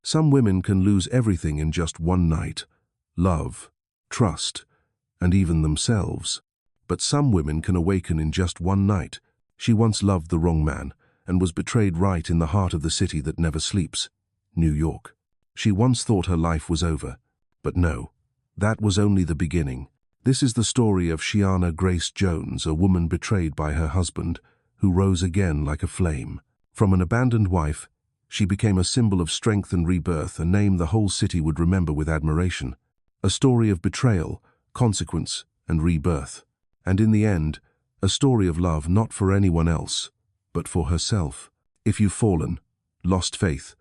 Some women can lose everything in just one night: love, trust, and even themselves. But some women can awaken in just one night. She once loved the wrong man and was betrayed right in the heart of the city that never sleeps, New York. She once thought her life was over, but no, that was only the beginning. This is the story of Shiana Grace Jones, a woman betrayed by her husband, who rose again like a flame. From an abandoned wife, she became a symbol of strength and rebirth, a name the whole city would remember with admiration. A story of betrayal, consequence, and rebirth. And in the end, a story of love not for anyone else, but for herself. If you've fallen, lost faith,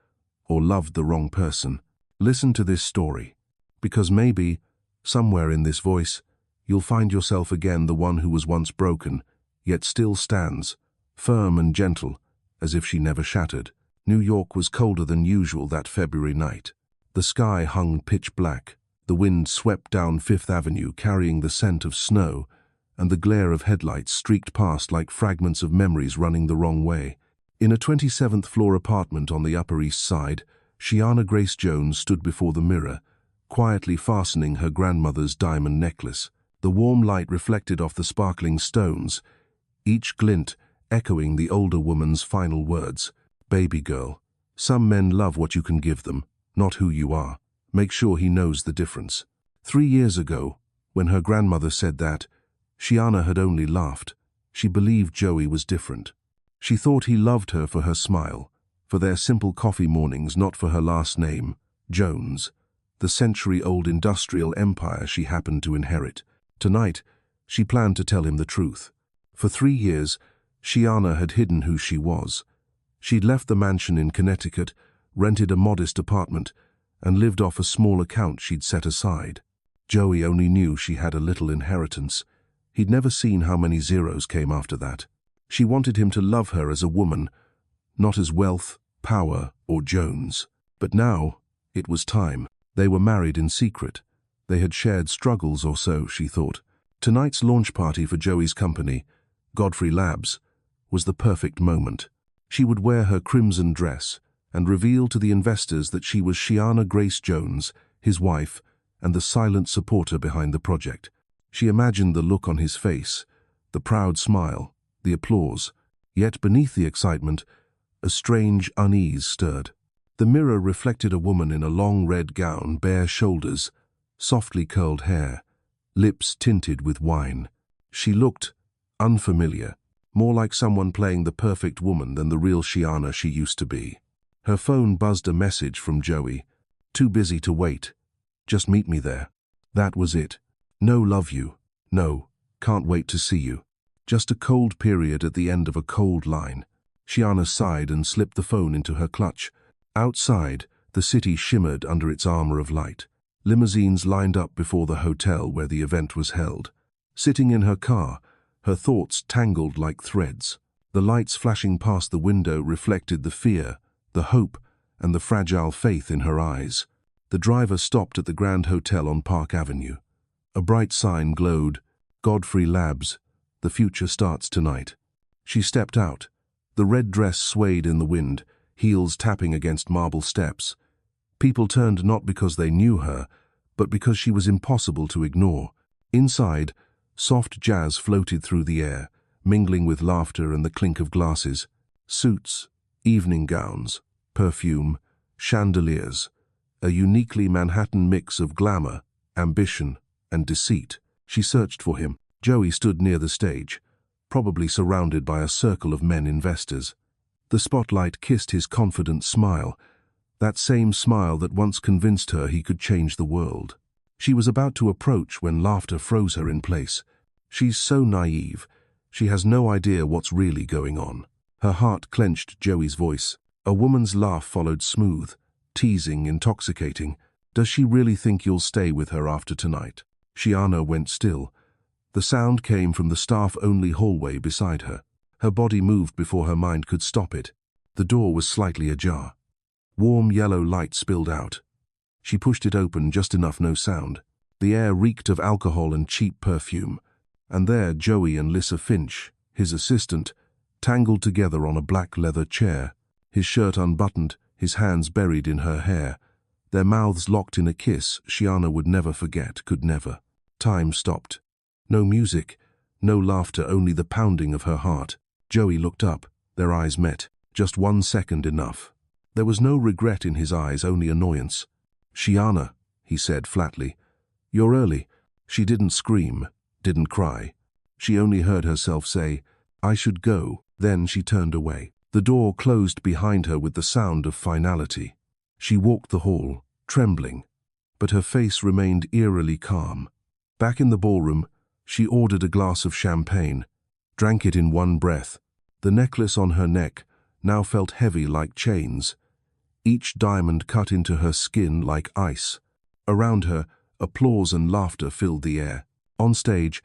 or loved the wrong person, listen to this story. Because maybe, somewhere in this voice, you'll find yourself again the one who was once broken, yet still stands, firm and gentle, as if she never shattered. New York was colder than usual that February night. The sky hung pitch black. The wind swept down Fifth Avenue carrying the scent of snow, and the glare of headlights streaked past like fragments of memories running the wrong way. In a 27th floor apartment on the Upper East Side, Shiana Grace Jones stood before the mirror, quietly fastening her grandmother's diamond necklace. The warm light reflected off the sparkling stones, each glint echoing the older woman's final words. Baby girl, some men love what you can give them, not who you are. Make sure he knows the difference. 3 years ago, when her grandmother said that, Shiana had only laughed. She believed Joey was different. She thought he loved her for her smile, for their simple coffee mornings, not for her last name, Jones, the century-old industrial empire she happened to inherit. Tonight, she planned to tell him the truth. For 3 years, Shiana had hidden who she was. She'd left the mansion in Connecticut, rented a modest apartment, and lived off a small account she'd set aside. Joey only knew she had a little inheritance. He'd never seen how many zeros came after that. She wanted him to love her as a woman, not as wealth, power, or Jones. But now, it was time. They were married in secret. They had shared struggles, or so she thought. Tonight's launch party for Joey's company, Godfrey Labs, was the perfect moment. She would wear her crimson dress and reveal to the investors that she was Shiana Grace Jones, his wife, and the silent supporter behind the project. She imagined the look on his face, the proud smile, the applause. Yet beneath the excitement, a strange unease stirred. The mirror reflected a woman in a long red gown, bare shoulders, softly curled hair, lips tinted with wine. She looked unfamiliar, more like someone playing the perfect woman than the real Shiana she used to be. Her phone buzzed a message from Joey. Too busy to wait. Just meet me there. That was it. No love you. No, can't wait to see you. Just a cold period at the end of a cold line. Shiana sighed and slipped the phone into her clutch. Outside, the city shimmered under its armor of light. Limousines lined up before the hotel where the event was held. Sitting in her car, her thoughts tangled like threads. The lights flashing past the window reflected the fear, the hope, and the fragile faith in her eyes. The driver stopped at the Grand Hotel on Park Avenue. A bright sign glowed, Godfrey Labs, the future starts tonight. She stepped out. The red dress swayed in the wind, heels tapping against marble steps. People turned not because they knew her, but because she was impossible to ignore. Inside, soft jazz floated through the air, mingling with laughter and the clink of glasses. Suits, evening gowns, perfume, chandeliers, a uniquely Manhattan mix of glamour, ambition, and deceit. She searched for him. Joey stood near the stage, probably surrounded by a circle of men investors. The spotlight kissed his confident smile, that same smile that once convinced her he could change the world. She was about to approach when laughter froze her in place. She's so naive. She has no idea what's really going on. Her heart clenched Joey's voice. A woman's laugh followed, smooth, teasing, intoxicating. Does she really think you'll stay with her after tonight? Shiana went still. The sound came from the staff-only hallway beside her. Her body moved before her mind could stop it. The door was slightly ajar. Warm yellow light spilled out. She pushed it open, just enough, no sound. The air reeked of alcohol and cheap perfume. And there Joey and Lissa Finch, his assistant, tangled together on a black leather chair, his shirt unbuttoned, his hands buried in her hair, their mouths locked in a kiss Shiana would never forget, could never. Time stopped. No music, no laughter, only the pounding of her heart. Joey looked up, their eyes met. Just 1 second enough. There was no regret in his eyes, only annoyance. "Shiana," he said flatly, "you're early." She didn't scream, didn't cry. She only heard herself say, "I should go." Then she turned away. The door closed behind her with the sound of finality. She walked the hall, trembling, but her face remained eerily calm. Back in the ballroom, she ordered a glass of champagne, drank it in one breath. The necklace on her neck now felt heavy like chains. Each diamond cut into her skin like ice. Around her, applause and laughter filled the air. On stage,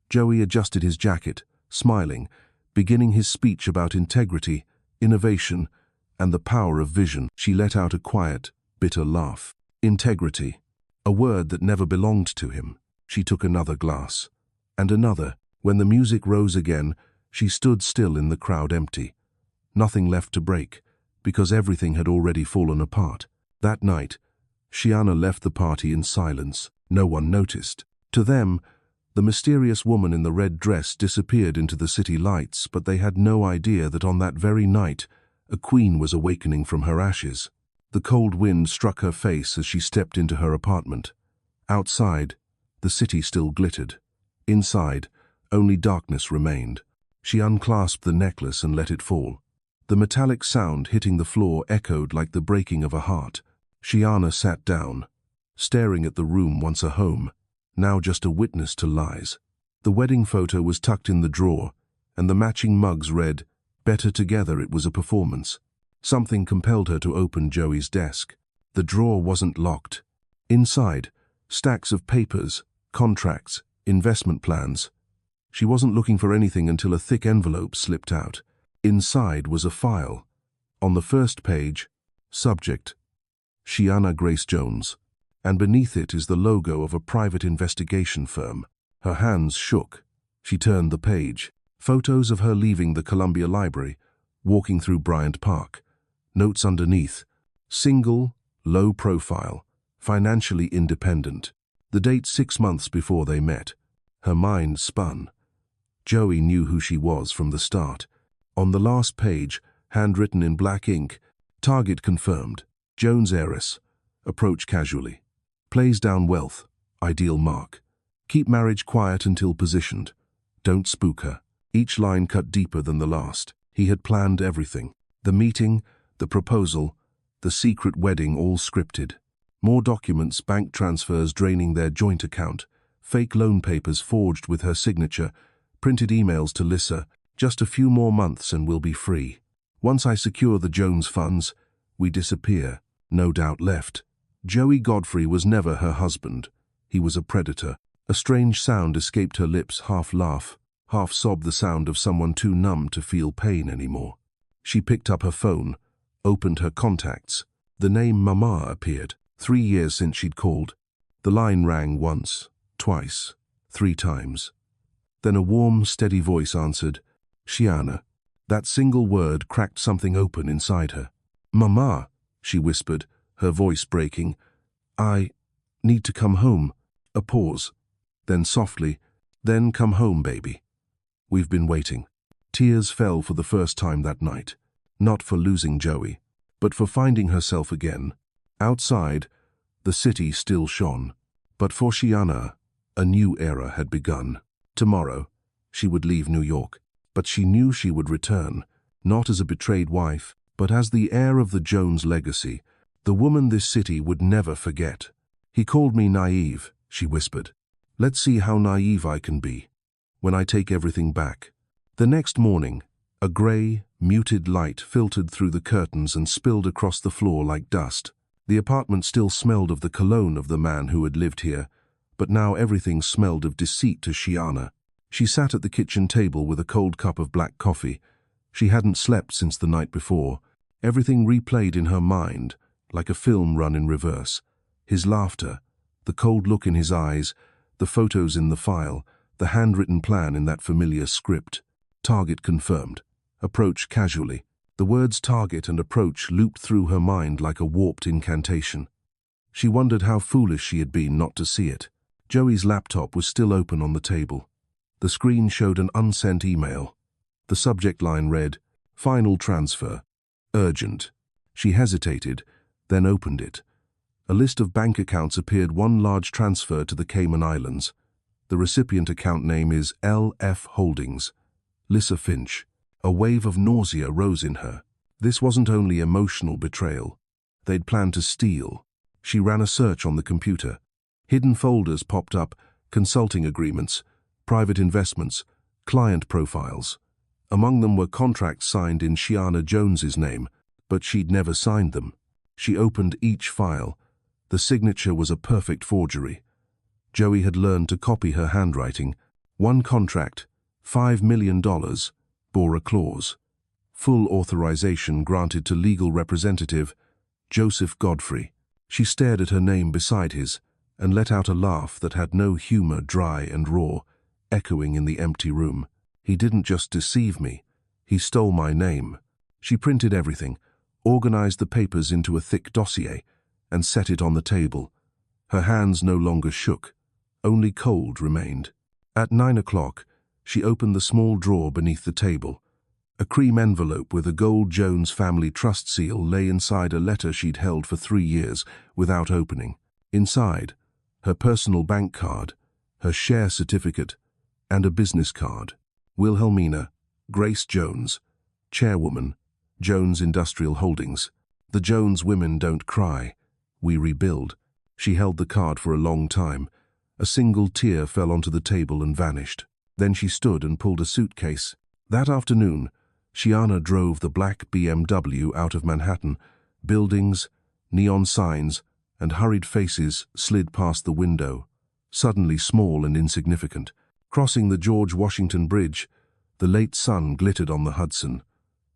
Joey adjusted his jacket, smiling, beginning his speech about integrity, innovation, and the power of vision. She let out a quiet, bitter laugh. Integrity, a word that never belonged to him. She took another glass, and another. When the music rose again, she stood still in the crowd, empty. Nothing left to break, because everything had already fallen apart. That night, Shiana left the party in silence. No one noticed. To them, the mysterious woman in the red dress disappeared into the city lights, but they had no idea that on that very night, a queen was awakening from her ashes. The cold wind struck her face as she stepped into her apartment. Outside, the city still glittered. Inside, only darkness remained. She unclasped the necklace and let it fall. The metallic sound hitting the floor echoed like the breaking of a heart. Shiana sat down, staring at the room once a home, now just a witness to lies. The wedding photo was tucked in the drawer, and the matching mugs read, "Better together." It was a performance. Something compelled her to open Joey's desk. The drawer wasn't locked. Inside, stacks of papers, contracts, investment plans. She wasn't looking for anything until a thick envelope slipped out. Inside was a file. On the first page, subject, Shiana Grace Jones, and beneath it is the logo of a private investigation firm. Her hands shook. She turned the page. Photos of her leaving the Columbia Library, walking through Bryant Park. Notes underneath, single, low profile, financially independent. The date 6 months before they met. Her mind spun. Joey knew who she was from the start. On the last page, handwritten in black ink, target confirmed. Jones heiress. Approach casually. Plays down wealth. Ideal mark. Keep marriage quiet until positioned. Don't spook her. Each line cut deeper than the last. He had planned everything. The meeting, the proposal, the secret wedding, all scripted. More documents, bank transfers draining their joint account, fake loan papers forged with her signature, printed emails to Lissa. Just a few more months and we'll be free. Once I secure the Jones funds, we disappear. No doubt left. Joey Godfrey was never her husband. He was a predator. A strange sound escaped her lips, half laugh, half sob, the sound of someone too numb to feel pain anymore. She picked up her phone, opened her contacts. The name Mama appeared. 3 years since she'd called. The line rang once, twice, 3 times. Then a warm, steady voice answered, "Shiana." That single word cracked something open inside her. "Mama," she whispered, her voice breaking. "I need to come home." A pause. Then softly, "Then come home, baby. We've been waiting." Tears fell for the first time that night. Not for losing Joey, but for finding herself again. Outside, the city still shone. But for Shiana, a new era had begun. Tomorrow, she would leave New York. But she knew she would return, not as a betrayed wife, but as the heir of the Jones legacy, the woman this city would never forget. "He called me naive," she whispered. "Let's see how naive I can be when I take everything back." The next morning, a gray, muted light filtered through the curtains and spilled across the floor like dust. The apartment still smelled of the cologne of the man who had lived here, but now everything smelled of deceit to Shiana. She sat at the kitchen table with a cold cup of black coffee. She hadn't slept since the night before. Everything replayed in her mind, like a film run in reverse. His laughter, the cold look in his eyes, the photos in the file, the handwritten plan in that familiar script. Target confirmed. Approach casually. The words target and approach looped through her mind like a warped incantation. She wondered how foolish she had been not to see it. Joey's laptop was still open on the table. The screen showed an unsent email. The subject line read, "Final transfer. Urgent." She hesitated, then opened it. A list of bank accounts appeared, one large transfer to the Cayman Islands. The recipient account name is L.F. Holdings. Lissa Finch. A wave of nausea rose in her. This wasn't only emotional betrayal. They'd planned to steal. She ran a search on the computer. Hidden folders popped up, consulting agreements, private investments, client profiles. Among them were contracts signed in Shiana Jones's name, but she'd never signed them. She opened each file. The signature was a perfect forgery. Joey had learned to copy her handwriting. One contract, $5 million, bore a clause. Full authorization granted to legal representative Joseph Godfrey. She stared at her name beside his and let out a laugh that had no humor, dry and raw, echoing in the empty room. He didn't just deceive me. He stole my name. She printed everything, organized the papers into a thick dossier, and set it on the table. Her hands no longer shook. Only cold remained. At 9 o'clock, she opened the small drawer beneath the table. A cream envelope with a gold Jones family trust seal lay inside a letter she'd held for 3 years without opening. Inside, her personal bank card, her share certificate, and a business card. Wilhelmina Grace Jones, Chairwoman, Jones Industrial Holdings. The Jones women don't cry. We rebuild. She held the card for a long time. A single tear fell onto the table and vanished. Then she stood and pulled a suitcase. That afternoon, Shiana drove the black BMW out of Manhattan. Buildings, neon signs, and hurried faces slid past the window, suddenly small and insignificant. Crossing the George Washington Bridge, the late sun glittered on the Hudson.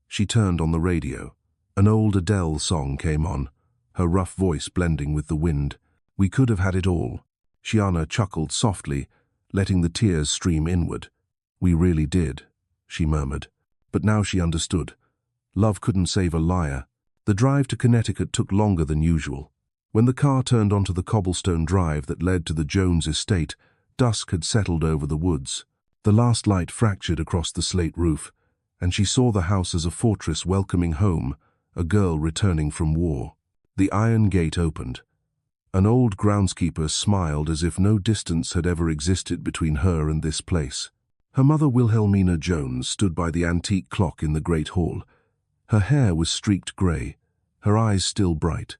She turned on the radio. An old Adele song came on, her rough voice blending with the wind. We could have had it all. Shiana chuckled softly, letting the tears stream inward. We really did, she murmured. But now she understood. Love couldn't save a liar. The drive to Connecticut took longer than usual. When the car turned onto the cobblestone drive that led to the Jones estate, dusk had settled over the woods. The last light fractured across the slate roof, and she saw the house as a fortress welcoming home, a girl returning from war. The iron gate opened. An old groundskeeper smiled as if no distance had ever existed between her and this place. Her mother, Wilhelmina Jones, stood by the antique clock in the great hall. Her hair was streaked grey, her eyes still bright,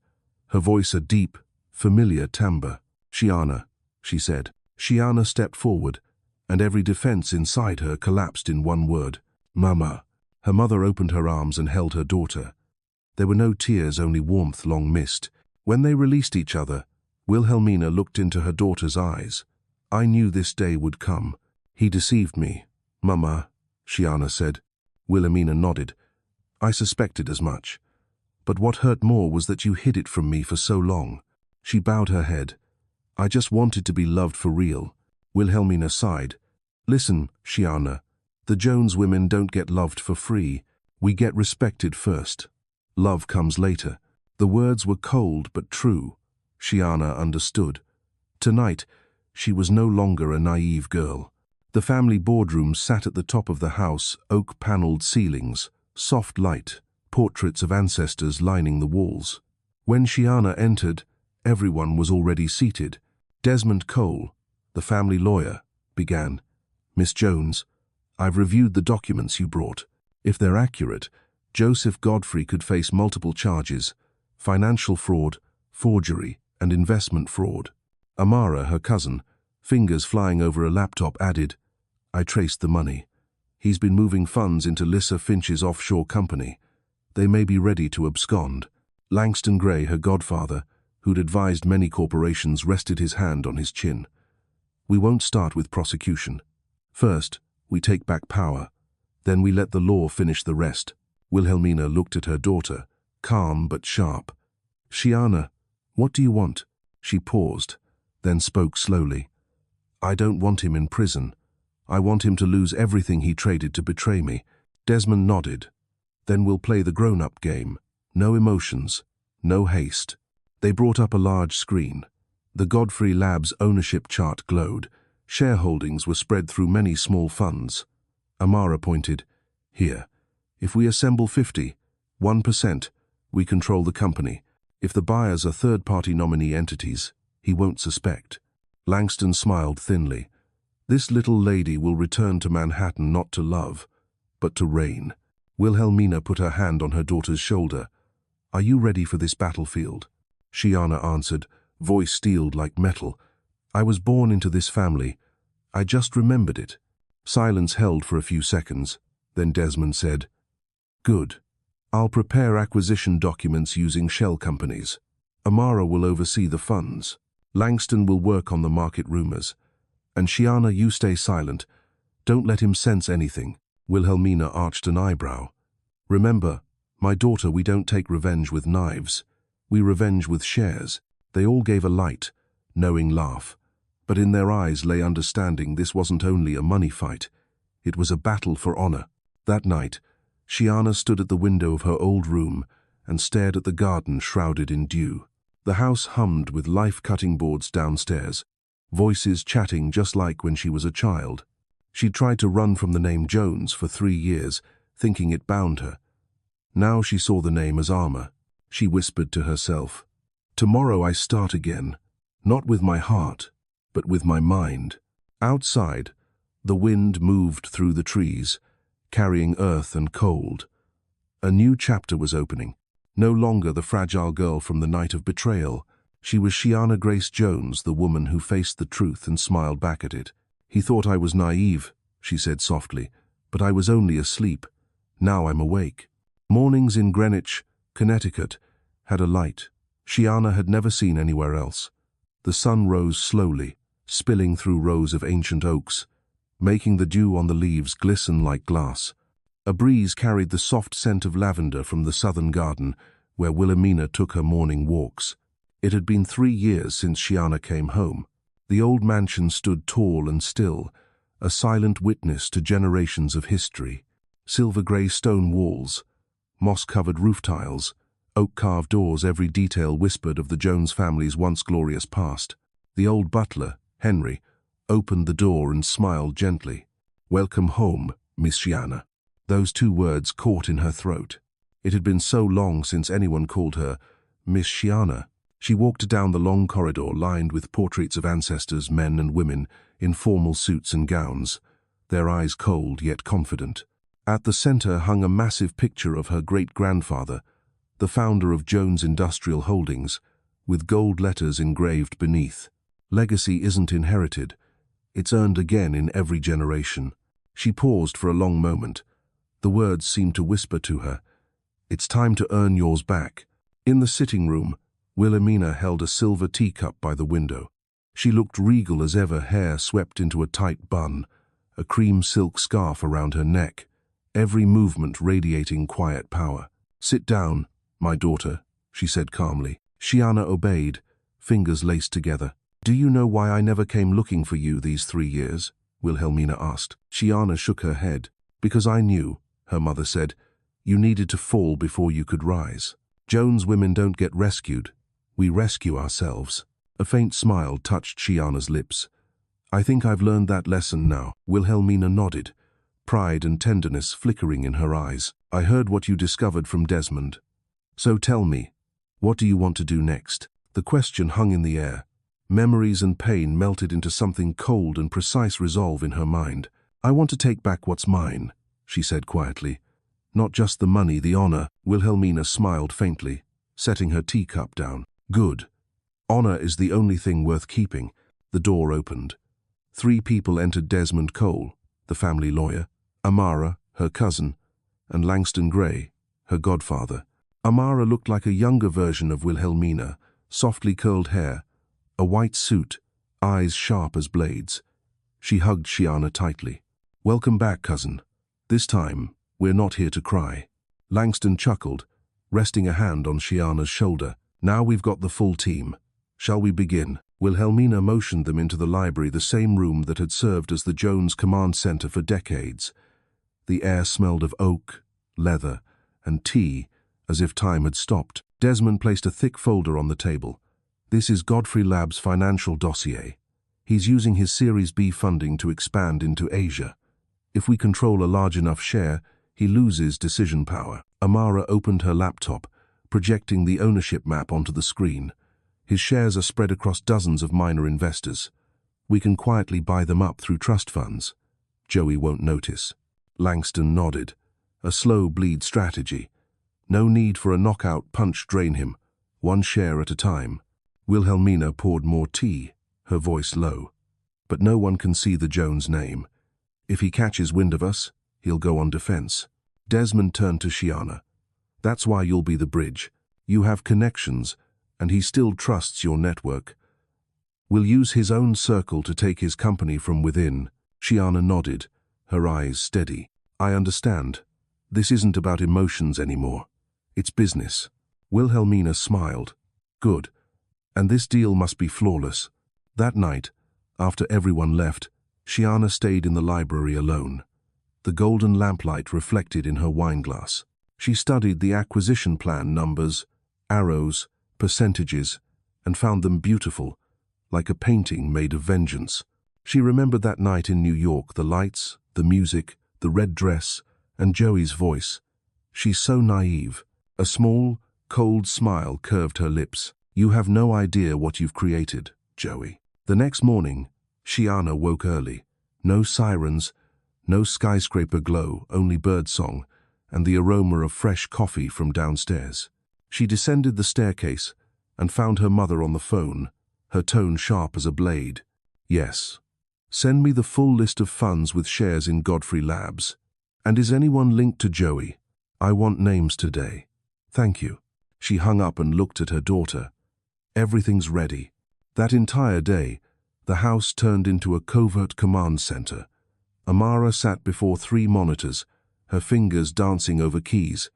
her voice a deep, familiar timbre. "Shiana," she said. Shiana stepped forward, and every defense inside her collapsed in one word: "Mama." Her mother opened her arms and held her daughter. There were no tears, only warmth long missed. When they released each other, Wilhelmina looked into her daughter's eyes. "I knew this day would come. He deceived me, Mama," Shiana said. Wilhelmina nodded. "I suspected as much. But what hurt more was that you hid it from me for so long." She bowed her head. "I just wanted to be loved for real." Wilhelmina sighed. "Listen, Shiana, the Jones women don't get loved for free. We get respected first. Love comes later." The words were cold but true. Shiana understood. Tonight, she was no longer a naive girl. The family boardroom sat at the top of the house, oak-paneled ceilings, soft light, portraits of ancestors lining the walls. When Shiana entered, everyone was already seated. Desmond Cole, the family lawyer, began. "Miss Jones, I've reviewed the documents you brought. If they're accurate, Joseph Godfrey could face multiple charges: financial fraud, forgery, and investment fraud." Amara, her cousin, fingers flying over a laptop, added, "I traced the money. He's been moving funds into Lissa Finch's offshore company. They may be ready to abscond." Langston Gray, her godfather, who'd advised many corporations, rested his hand on his chin. "We won't start with prosecution. First, we take back power. Then we let the law finish the rest." Wilhelmina looked at her daughter, calm but sharp. "Shiana, what do you want?" She paused, then spoke slowly. "I don't want him in prison. I want him to lose everything he traded to betray me." Desmond nodded. Then we'll play the grown-up game. No emotions, no haste. They brought up a large screen. The Godfrey Labs ownership chart glowed. Shareholdings were spread through many small funds. Amara pointed, "Here, if we assemble 1%, we control the company. If the buyers are third-party nominee entities, he won't suspect." Langston smiled thinly. "This little lady will return to Manhattan not to love, but to reign." Wilhelmina put her hand on her daughter's shoulder. "Are you ready for this battlefield?" Shiana answered, voice steeled like metal. "I was born into this family. I just remembered it." Silence held for a few seconds. Then Desmond said, "Good. I'll prepare acquisition documents using shell companies. Amara will oversee the funds. Langston will work on the market rumors. And Shiana, you stay silent. Don't let him sense anything." Wilhelmina arched an eyebrow. "Remember, my daughter, we don't take revenge with knives. We revenge with shares." They all gave a light, knowing laugh. But in their eyes lay understanding this wasn't only a money fight. It was a battle for honor. That night, Shiana stood at the window of her old room and stared at the garden shrouded in dew. The house hummed with life cutting boards downstairs, voices chatting just like when she was a child. She'd tried to run from the name Jones for 3 years, thinking it bound her. Now she saw the name as armor. She whispered to herself, "Tomorrow I start again, not with my heart, but with my mind." Outside, the wind moved through the trees, carrying earth and cold. A new chapter was opening. No longer the fragile girl from the night of betrayal. She was Shiana Grace Jones, the woman who faced the truth and smiled back at it. "He thought I was naive," she said softly, "but I was only asleep. Now I'm awake." Mornings in Greenwich, Connecticut, had a light Shiana had never seen anywhere else. The sun rose slowly, spilling through rows of ancient oaks, making the dew on the leaves glisten like glass. A breeze carried the soft scent of lavender from the southern garden, where Wilhelmina took her morning walks. It had been 3 years since Shiana came home. The old mansion stood tall and still, a silent witness to generations of history. Silver-gray stone walls, moss-covered roof tiles, oak-carved doors, every detail whispered of the Jones family's once glorious past. The old butler, Henry, opened the door and smiled gently. "Welcome home, Miss Shiana." Those 2 words caught in her throat. It had been so long since anyone called her Miss Shiana. She walked down the long corridor lined with portraits of ancestors, men and women, in formal suits and gowns, their eyes cold yet confident. At the center hung a massive picture of her great-grandfather, the founder of Jones Industrial Holdings, with gold letters engraved beneath. "Legacy isn't inherited. It's earned again in every generation." She paused for a long moment. The words seemed to whisper to her, "It's time to earn yours back." In the sitting room, Wilhelmina held a silver teacup by the window. She looked regal as ever, hair swept into a tight bun, a cream silk scarf around her neck, every movement radiating quiet power. "Sit down, my daughter," she said calmly. Shiana obeyed, fingers laced together. "Do you know why I never came looking for you these 3 years?" Wilhelmina asked. Shiana shook her head. "Because I knew," her mother said, "you needed to fall before you could rise. Jones women don't get rescued. We rescue ourselves." A faint smile touched Shiana's lips. "I think I've learned that lesson now." Wilhelmina nodded, pride and tenderness flickering in her eyes. "I heard what you discovered from Desmond. So tell me, what do you want to do next?" The question hung in the air. Memories and pain melted into something cold and precise resolve in her mind. "I want to take back what's mine," she said quietly. "Not just the money, the honor." Wilhelmina smiled faintly, setting her teacup down. "Good. Honor is the only thing worth keeping." The door opened. 3 people entered: Desmond Cole, the family lawyer, Amara, her cousin, and Langston Gray, her godfather. Amara looked like a younger version of Wilhelmina, softly curled hair, a white suit, eyes sharp as blades. She hugged Shiana tightly. "Welcome back, cousin. This time, we're not here to cry." Langston chuckled, resting a hand on Shiana's shoulder. "Now we've got the full team. Shall we begin?" Wilhelmina motioned them into the library, the same room that had served as the Jones Command Center for decades. The air smelled of oak, leather, and tea, as if time had stopped. Desmond placed a thick folder on the table. This is Godfrey Lab's financial dossier. He's using his Series B funding to expand into Asia. If we control a large enough share, he loses decision power. Amara opened her laptop, projecting the ownership map onto the screen. His shares are spread across dozens of minor investors. We can quietly buy them up through trust funds. Joey won't notice. Langston nodded. A slow bleed strategy. No need for a knockout punch drain him, one share at a time. Wilhelmina poured more tea, her voice low. But no one can see the Jones name. If he catches wind of us, he'll go on defense. Desmond turned to Shiana. That's why you'll be the bridge. You have connections, and he still trusts your network. We'll use his own circle to take his company from within. Shiana nodded, her eyes steady. I understand. This isn't about emotions anymore. It's business. Wilhelmina smiled. Good. And this deal must be flawless. That night, after everyone left, Shiana stayed in the library alone. The golden lamplight reflected in her wineglass. She studied the acquisition plan numbers, arrows, percentages, and found them beautiful, like a painting made of vengeance. She remembered that night in New York, the lights, the music, the red dress, and Joey's voice. She's so naive. A small, cold smile curved her lips. You have no idea what you've created, Joey. The next morning, Shiana woke early. No sirens, no skyscraper glow, only birdsong, and the aroma of fresh coffee from downstairs. She descended the staircase and found her mother on the phone, her tone sharp as a blade. Yes. Send me the full list of funds with shares in Godfrey Labs. And is anyone linked to Joey? I want names today. Thank you. She hung up and looked at her daughter. Everything's ready. That entire day, the house turned into a covert command center. Amara sat before 3 monitors, her fingers dancing over keys.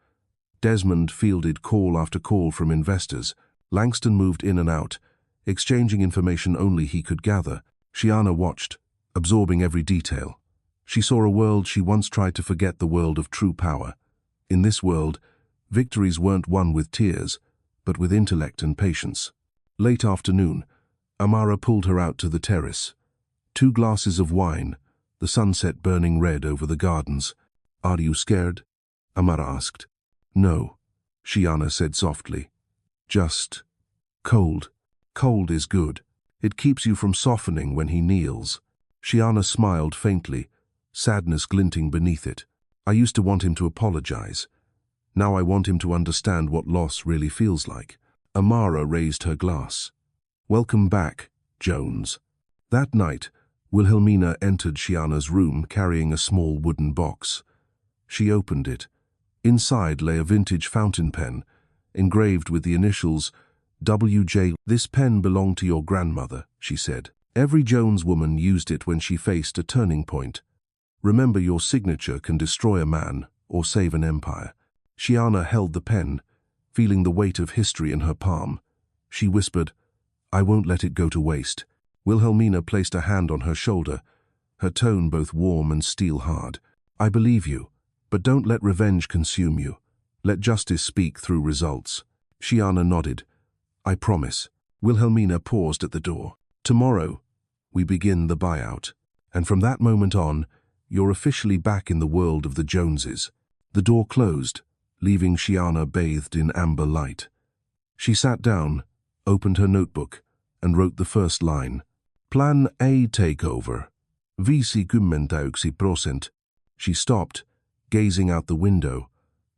Desmond fielded call after call from investors. Langston moved in and out, exchanging information only he could gather. Shiana watched, absorbing every detail. She saw a world she once tried to forget, the world of true power. In this world, victories weren't won with tears, but with intellect and patience. Late afternoon, Amara pulled her out to the terrace. 2 glasses of wine, the sunset burning red over the gardens. Are you scared? Amara asked. No, Shiana said softly. Just cold. Cold is good. It keeps you from softening when he kneels. Shiana smiled faintly, sadness glinting beneath it. I used to want him to apologize. Now I want him to understand what loss really feels like. Amara raised her glass. Welcome back, Jones. That night, Wilhelmina entered Shiana's room carrying a small wooden box. She opened it. Inside lay a vintage fountain pen, engraved with the initials W.J. This pen belonged to your grandmother, she said. Every Jones woman used it when she faced a turning point. Remember, your signature can destroy a man or save an empire. Shiana held the pen, feeling the weight of history in her palm. She whispered, I won't let it go to waste. Wilhelmina placed a hand on her shoulder, her tone both warm and steel-hard. I believe you, but don't let revenge consume you. Let justice speak through results. Shiana nodded. I promise. Wilhelmina paused at the door. Tomorrow, we begin the buyout. And from that moment on, you're officially back in the world of the Joneses. The door closed, leaving Shiana bathed in amber light. She sat down, opened her notebook, and wrote the first line. Plan A takeover. 50%. She stopped, gazing out the window.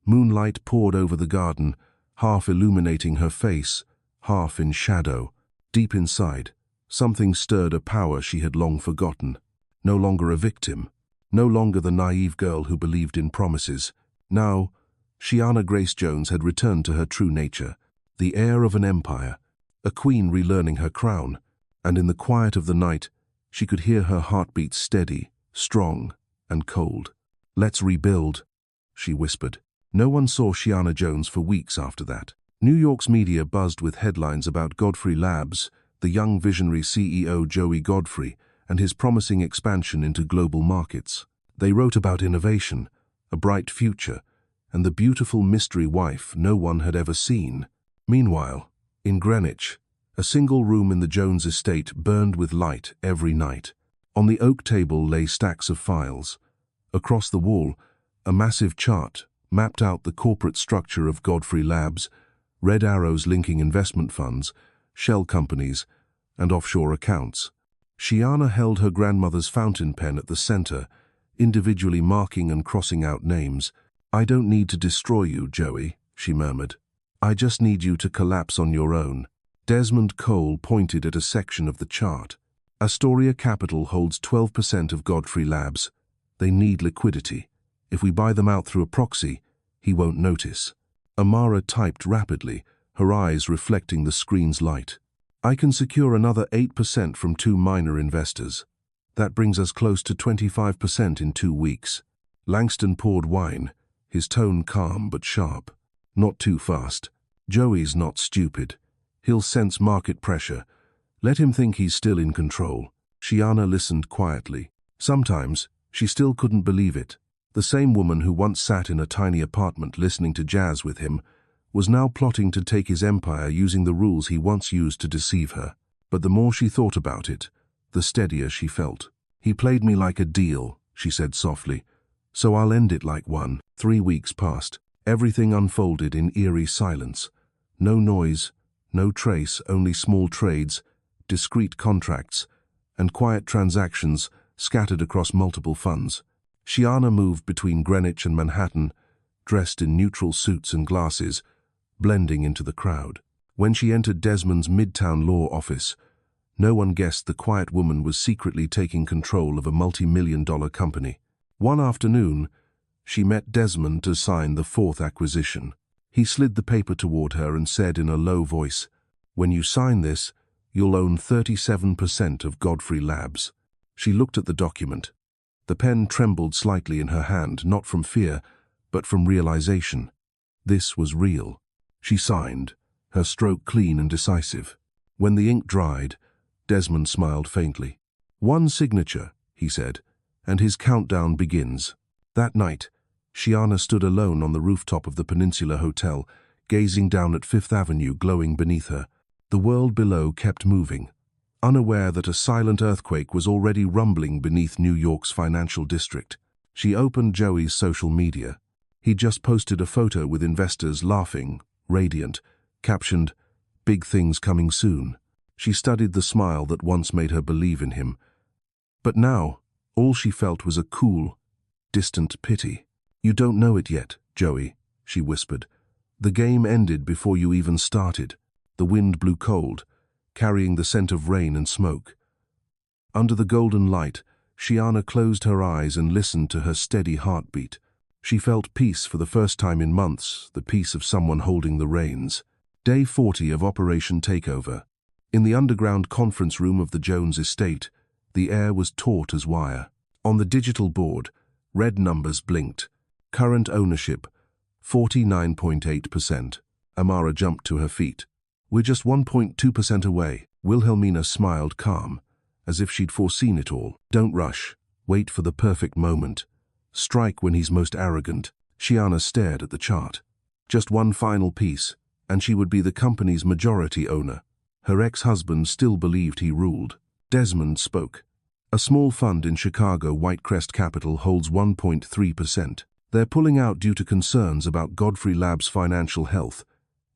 Moonlight poured over the garden, half illuminating her face, half in shadow. Deep inside, something stirred, a power she had long forgotten. No longer a victim, no longer the naive girl who believed in promises. Now, Shiana Grace Jones had returned to her true nature, the heir of an empire, a queen relearning her crown, and in the quiet of the night, she could hear her heartbeat steady, strong, and cold. Let's rebuild, she whispered. No one saw Shiana Jones for weeks after that. New York's media buzzed with headlines about Godfrey Labs, the young visionary CEO Joey Godfrey, and his promising expansion into global markets. They wrote about innovation, a bright future, and the beautiful mystery wife no one had ever seen. Meanwhile, in Greenwich, a single room in the Jones estate burned with light every night. On the oak table lay stacks of files. Across the wall, a massive chart mapped out the corporate structure of Godfrey Labs, red arrows linking investment funds, shell companies, and offshore accounts. Shiana held her grandmother's fountain pen at the center, individually marking and crossing out names. "I don't need to destroy you, Joey," she murmured. "I just need you to collapse on your own." Desmond Cole pointed at a section of the chart. Astoria Capital holds 12% of Godfrey Labs. They need liquidity. If we buy them out through a proxy, he won't notice. Amara typed rapidly, her eyes reflecting the screen's light. "I can secure another 8% from 2 minor investors. That brings us close to 25% in 2 weeks. Langston poured wine, his tone calm but sharp. "Not too fast. Joey's not stupid. He'll sense market pressure. Let him think he's still in control." Shiana listened quietly. Sometimes, she still couldn't believe it. The same woman who once sat in a tiny apartment listening to jazz with him was now plotting to take his empire using the rules he once used to deceive her. But the more she thought about it, the steadier she felt. "He played me like a deal," she said softly, "so I'll end it like one." 3 weeks passed. Everything unfolded in eerie silence. No noise, no trace, only small trades, discreet contracts, and quiet transactions scattered across multiple funds. Shiana moved between Greenwich and Manhattan, dressed in neutral suits and glasses, blending into the crowd. When she entered Desmond's Midtown law office, no one guessed the quiet woman was secretly taking control of a multi-million-dollar company. One afternoon, she met Desmond to sign the 4th acquisition. He slid the paper toward her and said in a low voice, "When you sign this, you'll own 37% of Godfrey Labs." She looked at the document. The pen trembled slightly in her hand, not from fear, but from realization. This was real. She signed, her stroke clean and decisive. When the ink dried, Desmond smiled faintly. "One signature," he said, "and his countdown begins." That night, Shiana stood alone on the rooftop of the Peninsula Hotel, gazing down at Fifth Avenue glowing beneath her. The world below kept moving, unaware that a silent earthquake was already rumbling beneath New York's financial district. She opened Joey's social media. He just posted a photo with investors laughing, radiant, captioned, "Big things coming soon." She studied the smile that once made her believe in him. But now, all she felt was a cool, distant pity. "You don't know it yet, Joey," she whispered. "The game ended before you even started." The wind blew cold, carrying the scent of rain and smoke. Under the golden light, Shiana closed her eyes and listened to her steady heartbeat. She felt peace for the first time in months, the peace of someone holding the reins. Day 40 of Operation Takeover. In the underground conference room of the Jones estate, the air was taut as wire. On the digital board, red numbers blinked. Current ownership, 49.8%. Amara jumped to her feet. "We're just 1.2% away." Wilhelmina smiled calm, as if she'd foreseen it all. "Don't rush. Wait for the perfect moment. Strike when he's most arrogant." Shiana stared at the chart. Just one final piece, and she would be the company's majority owner. Her ex-husband still believed he ruled. Desmond spoke. "A small fund in Chicago, Whitecrest Capital, holds 1.3%. They're pulling out due to concerns about Godfrey Labs' financial health.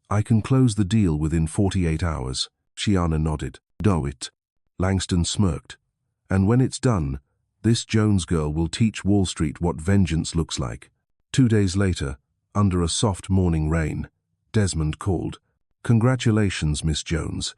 I can close the deal within 48 hours. Shiana nodded. "Do it." Langston smirked. "And when it's done, this Jones girl will teach Wall Street what vengeance looks like." 2 days later, under a soft morning rain, Desmond called. "Congratulations, Miss Jones.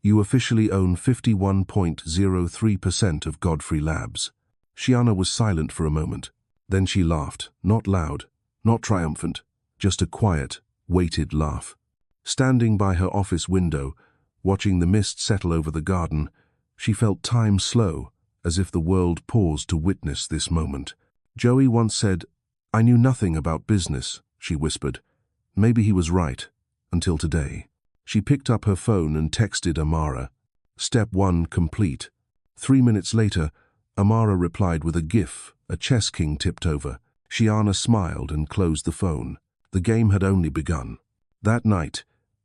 You officially own 51.03% of Godfrey Labs." Shiana was silent for a moment. Then she laughed, not loud, not triumphant, just a quiet, weighted laugh. Standing by her office window, watching the mist settle over the garden, she felt time slow, as if the world paused to witness this moment. "Joey once said, 'I knew nothing about business,'" she whispered. Maybe he was right, until today. She picked up her phone and texted Amara. "Step 1 complete." 3 minutes later, Amara replied with a GIF, a chess king tipped over. Shiana smiled and closed the phone. The game had only begun. That night,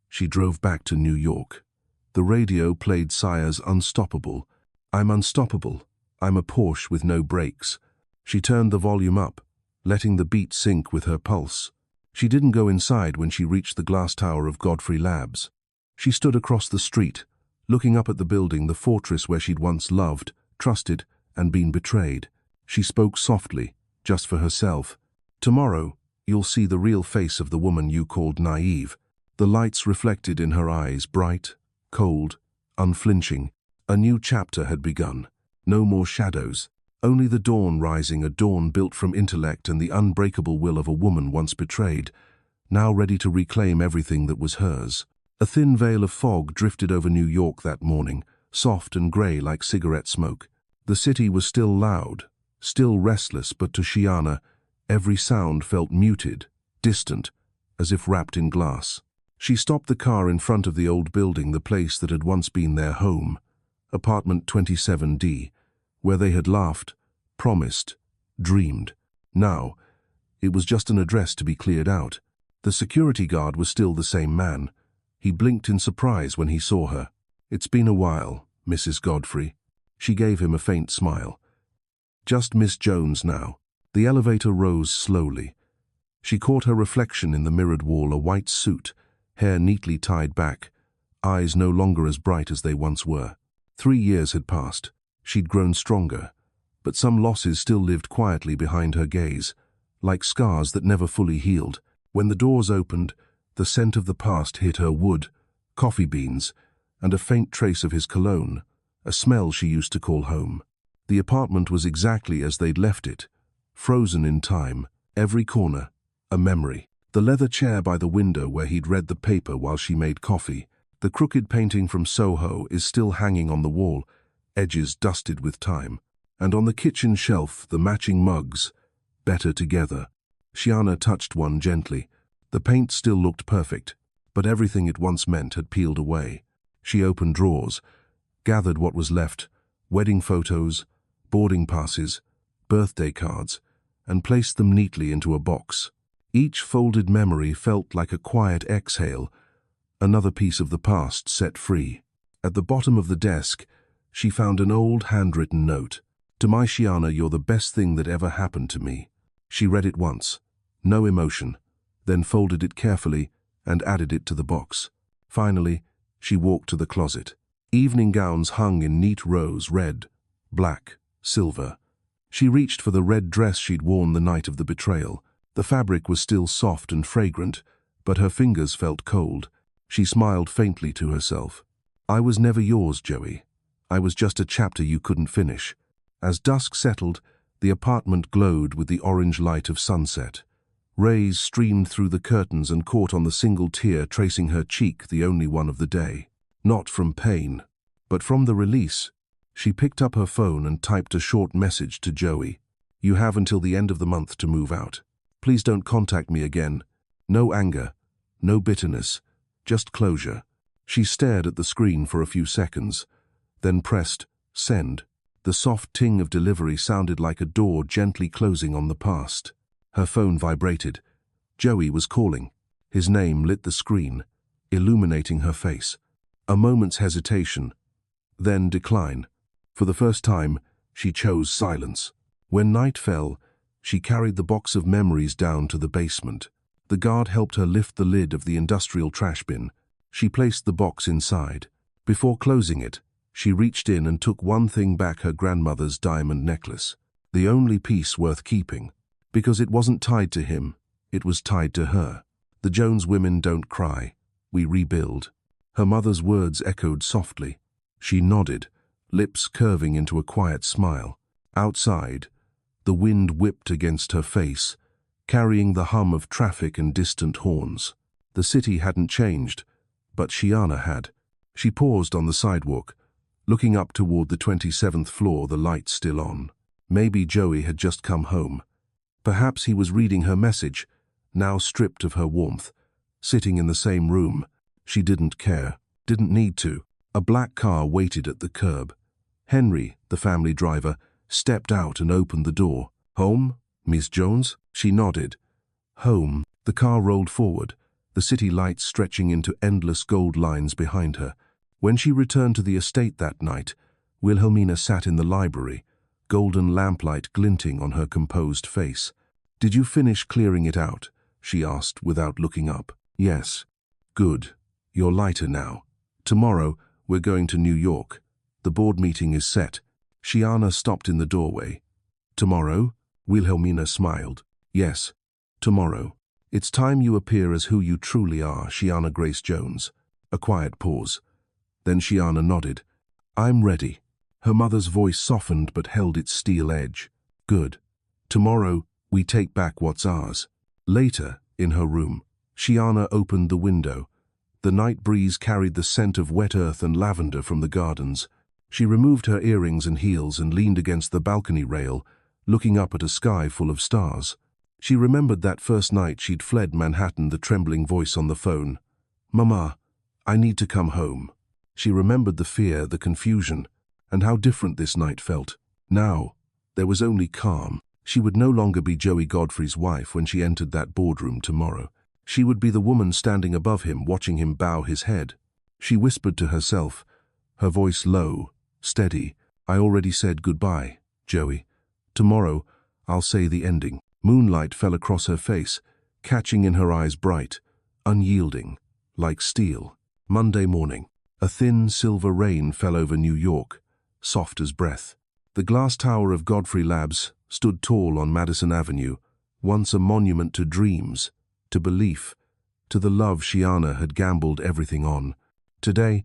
she drove back to New York. The radio played Sire's Unstoppable. I'm unstoppable. I'm a Porsche with no brakes. She turned the volume up, letting the beat sync with her pulse. She didn't go inside when she reached the glass tower of Godfrey Labs. She stood across the street, looking up at the building, the fortress where she'd once loved, trusted, and been betrayed. She spoke softly, just for herself. Tomorrow, you'll see the real face of the woman you called naive. The lights reflected in her eyes, bright, cold, unflinching. A new chapter had begun. No more shadows, only the dawn rising, a dawn built from intellect and the unbreakable will of a woman once betrayed, now ready to reclaim everything that was hers. A thin veil of fog drifted over New York that morning, soft and grey like cigarette smoke. The city was still loud, still restless, but to Shiana, every sound felt muted, distant, as if wrapped in glass. She stopped the car in front of the old building, the place that had once been their home, apartment 27D, where they had laughed, promised, dreamed. Now, it was just an address to be cleared out. The security guard was still the same man. He blinked in surprise when he saw her. "It's been a while, Mrs. Godfrey." She gave him a faint smile. "Just Miss Jones now." The elevator rose slowly. She caught her reflection in the mirrored wall, a white suit, hair neatly tied back, eyes no longer as bright as they once were. 3 years had passed. She'd grown stronger, but some losses still lived quietly behind her gaze, like scars that never fully healed. When the doors opened, the scent of the past hit her: wood, coffee beans, and a faint trace of his cologne, a smell she used to call home. The apartment was exactly as they'd left it, frozen in time, every corner, a memory. The leather chair by the window where he'd read the paper while she made coffee, the crooked painting from Soho is still hanging on the wall, edges dusted with time. And on the kitchen shelf, the matching mugs, better together. Shiana touched one gently. The paint still looked perfect, but everything it once meant had peeled away. She opened drawers, gathered what was left, wedding photos, boarding passes, birthday cards, and placed them neatly into a box. Each folded memory felt like a quiet exhale, another piece of the past set free. At the bottom of the desk, she found an old handwritten note. "To my Shiana, you're the best thing that ever happened to me." She read it once, no emotion, then folded it carefully and added it to the box. Finally, she walked to the closet. Evening gowns hung in neat rows, red, black, silver. She reached for the red dress she'd worn the night of the betrayal. The fabric was still soft and fragrant, but her fingers felt cold. She smiled faintly to herself. "I was never yours, Joey. I was just a chapter you couldn't finish." As dusk settled, the apartment glowed with the orange light of sunset. Rays streamed through the curtains and caught on the single tear tracing her cheek, the only one of the day. Not from pain, but from the release. She picked up her phone and typed a short message to Joey. "You have until the end of the month to move out. Please don't contact me again. No anger, no bitterness, just closure." She stared at the screen for a few seconds, then pressed send. The soft ting of delivery sounded like a door gently closing on the past. Her phone vibrated. Joey was calling. His name lit the screen, illuminating her face. A moment's hesitation, then decline. For the first time, she chose silence. When night fell, she carried the box of memories down to the basement. The guard helped her lift the lid of the industrial trash bin. She placed the box inside. Before closing it, she reached in and took one thing back, her grandmother's diamond necklace. The only piece worth keeping. Because it wasn't tied to him, it was tied to her. "The Jones women don't cry. We rebuild." Her mother's words echoed softly. She nodded, lips curving into a quiet smile. Outside, the wind whipped against her face, carrying the hum of traffic and distant horns. The city hadn't changed, but Shiana had. She paused on the sidewalk, looking up toward the 27th floor, the lights still on. Maybe Joey had just come home. Perhaps he was reading her message, now stripped of her warmth, sitting in the same room. She didn't care, didn't need to. A black car waited at the curb. Henry, the family driver, stepped out and opened the door. "Home, Miss Jones? She nodded. Home. The car rolled forward, the city lights stretching into endless gold lines behind her. When she returned to the estate that night, Wilhelmina sat in the library, golden lamplight glinting on her composed face. Did you finish clearing it out? She asked without looking up. Yes. Good. You're lighter now. Tomorrow, we're going to New York. The board meeting is set. Shiana stopped in the doorway. Tomorrow? Wilhelmina smiled. Yes. Tomorrow. It's time you appear as who you truly are, Shiana Grace Jones. A quiet pause. Then Shiana nodded. I'm ready. Her mother's voice softened but held its steel edge. Good. Tomorrow, we take back what's ours. Later, in her room, Shiana opened the window. The night breeze carried the scent of wet earth and lavender from the gardens. She removed her earrings and heels and leaned against the balcony rail, looking up at a sky full of stars. She remembered that first night she'd fled Manhattan, the trembling voice on the phone. Mama, I need to come home. She remembered the fear, the confusion, and how different this night felt. Now, there was only calm. She would no longer be Joey Godfrey's wife when she entered that boardroom tomorrow. She would be the woman standing above him, watching him bow his head. She whispered to herself, her voice low, steady. I already said goodbye, Joey. Tomorrow, I'll say the ending. Moonlight fell across her face, catching in her eyes bright, unyielding, like steel. Monday morning. A thin silver rain fell over New York, soft as breath. The glass tower of Godfrey Labs stood tall on Madison Avenue, once a monument to dreams, to belief, to the love Shiana had gambled everything on. Today,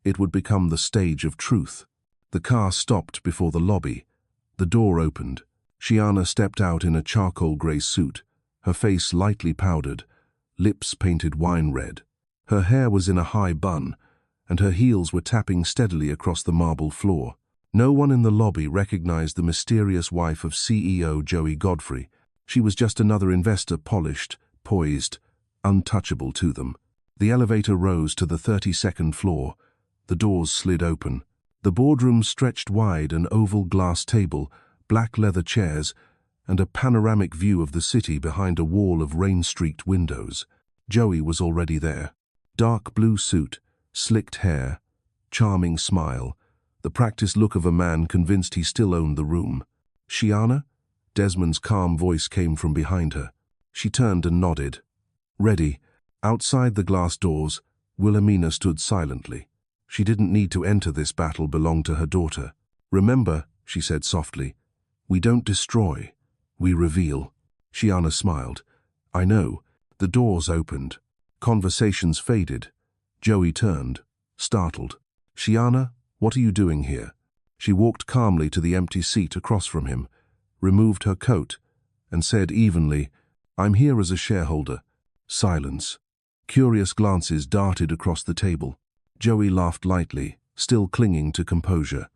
it would become the stage of truth. The car stopped before the lobby. The door opened. Shiana stepped out in a charcoal grey suit, her face lightly powdered, lips painted wine red. Her hair was in a high bun, and her heels were tapping steadily across the marble floor. No one in the lobby recognized the mysterious wife of CEO Joey Godfrey. She was just another investor, polished, poised, untouchable to them. The elevator rose to the 32nd floor. The doors slid open. The boardroom stretched wide, an oval glass table, black leather chairs, and a panoramic view of the city behind a wall of rain-streaked windows. Joey was already there. Dark blue suit, slicked hair, charming smile, the practiced look of a man convinced he still owned the room. Shiana? Desmond's calm voice came from behind her. She turned and nodded. Ready. Outside the glass doors, Wilhelmina stood silently. She didn't need to enter this battle belonged to her daughter. Remember, she said softly, we don't destroy, we reveal. Shiana smiled. I know. The doors opened. Conversations faded. Joey turned, startled. Shiana, what are you doing here? She walked calmly to the empty seat across from him, removed her coat, and said evenly, I'm here as a shareholder. Silence. Curious glances darted across the table. Joey laughed lightly, still clinging to composure.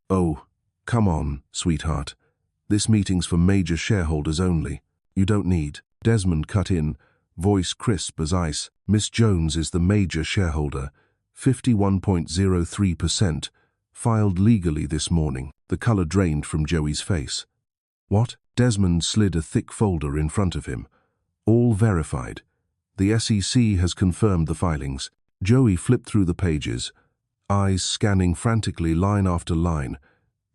Oh, come on, sweetheart. This meeting's for major shareholders only. You don't need. Desmond cut in, voice crisp as ice. Miss Jones is the major shareholder, 51.03%, filed legally this morning. The color drained from Joey's face. What? Desmond slid a thick folder in front of him. All verified. The SEC has confirmed the filings. Joey flipped through the pages, eyes scanning frantically line after line,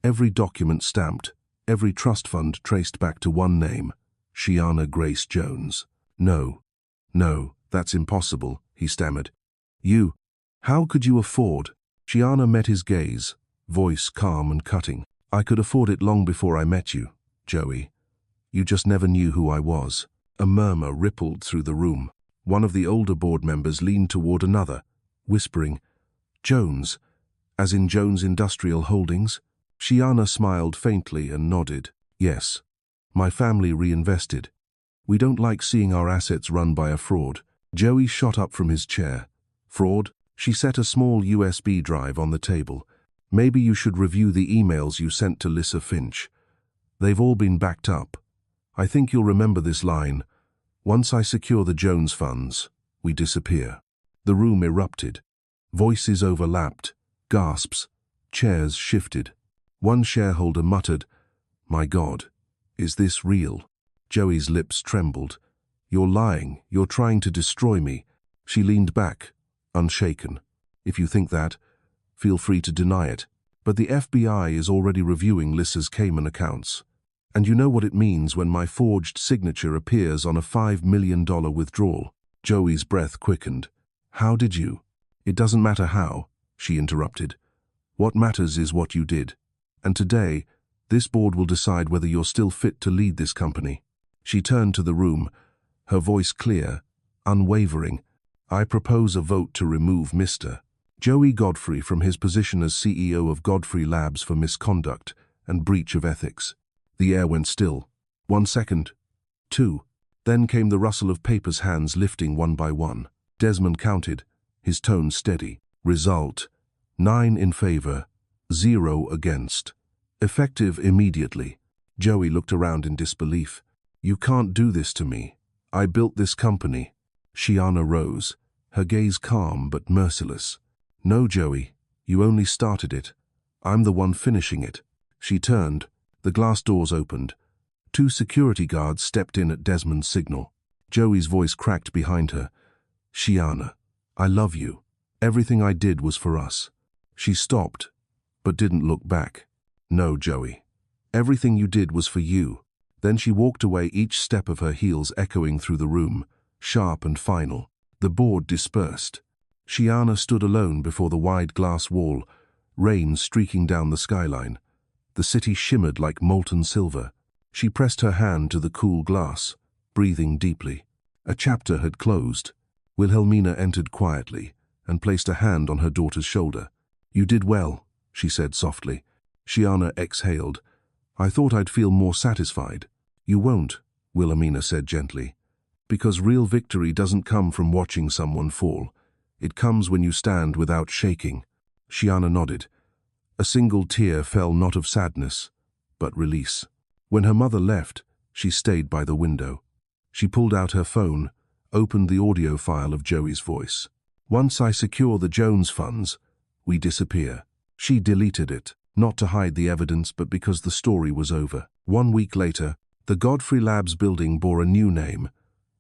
every document stamped, every trust fund traced back to one name, Shiana Grace Jones. No, that's impossible, he stammered. How could you afford? Shiana met his gaze, voice calm and cutting. I could afford it long before I met you, Joey. You just never knew who I was. A murmur rippled through the room. One of the older board members leaned toward another, whispering, Jones, as in Jones Industrial Holdings? Shiana smiled faintly and nodded. Yes. My family reinvested. We don't like seeing our assets run by a fraud. Joey shot up from his chair. Fraud? She set a small USB drive on the table. Maybe you should review the emails you sent to Lissa Finch. They've all been backed up. I think you'll remember this line. Once I secure the Jones funds, we disappear. The room erupted. Voices overlapped, gasps, chairs shifted. One shareholder muttered, My God, is this real? Joey's lips trembled. "You're lying. You're trying to destroy me." She leaned back, unshaken. "If you think that, feel free to deny it. But the FBI is already reviewing Lissa's Cayman accounts. And you know what it means when my forged signature appears on a $5 million withdrawal." Joey's breath quickened. "How did you?" "It doesn't matter how," she interrupted. "What matters is what you did. And today, this board will decide whether you're still fit to lead this company." She turned to the room, her voice clear, unwavering. "I propose a vote to remove Mr. Joey Godfrey from his position as CEO of Godfrey Labs for misconduct and breach of ethics." The air went still. 1 second. 2. Then came the rustle of papers, hands lifting one by one. Desmond counted, his tone steady. Result: 9 in favor, 0 against. Effective immediately. Joey looked around in disbelief. "You can't do this to me. I built this company." Shiana rose, her gaze calm but merciless. "No, Joey, you only started it. I'm the one finishing it." She turned. The glass doors opened. 2 security guards stepped in at Desmond's signal. Joey's voice cracked behind her. "Shiana, I love you. Everything I did was for us." She stopped, but didn't look back. "No, Joey. Everything you did was for you." Then she walked away, each step of her heels echoing through the room, sharp and final. The board dispersed. Shiana stood alone before the wide glass wall, rain streaking down the skyline. The city shimmered like molten silver. She pressed her hand to the cool glass, breathing deeply. A chapter had closed. Wilhelmina entered quietly and placed a hand on her daughter's shoulder. "You did well," she said softly. Shiana exhaled. "I thought I'd feel more satisfied." "You won't," Wilhelmina said gently. "Because real victory doesn't come from watching someone fall. It comes when you stand without shaking." Shiana nodded. A single tear fell, not of sadness, but release. When her mother left, she stayed by the window. She pulled out her phone, opened the audio file of Joey's voice. "Once I secure the Jones funds, we disappear." She deleted it, not to hide the evidence, but because the story was over. 1 week later, the Godfrey Labs building bore a new name: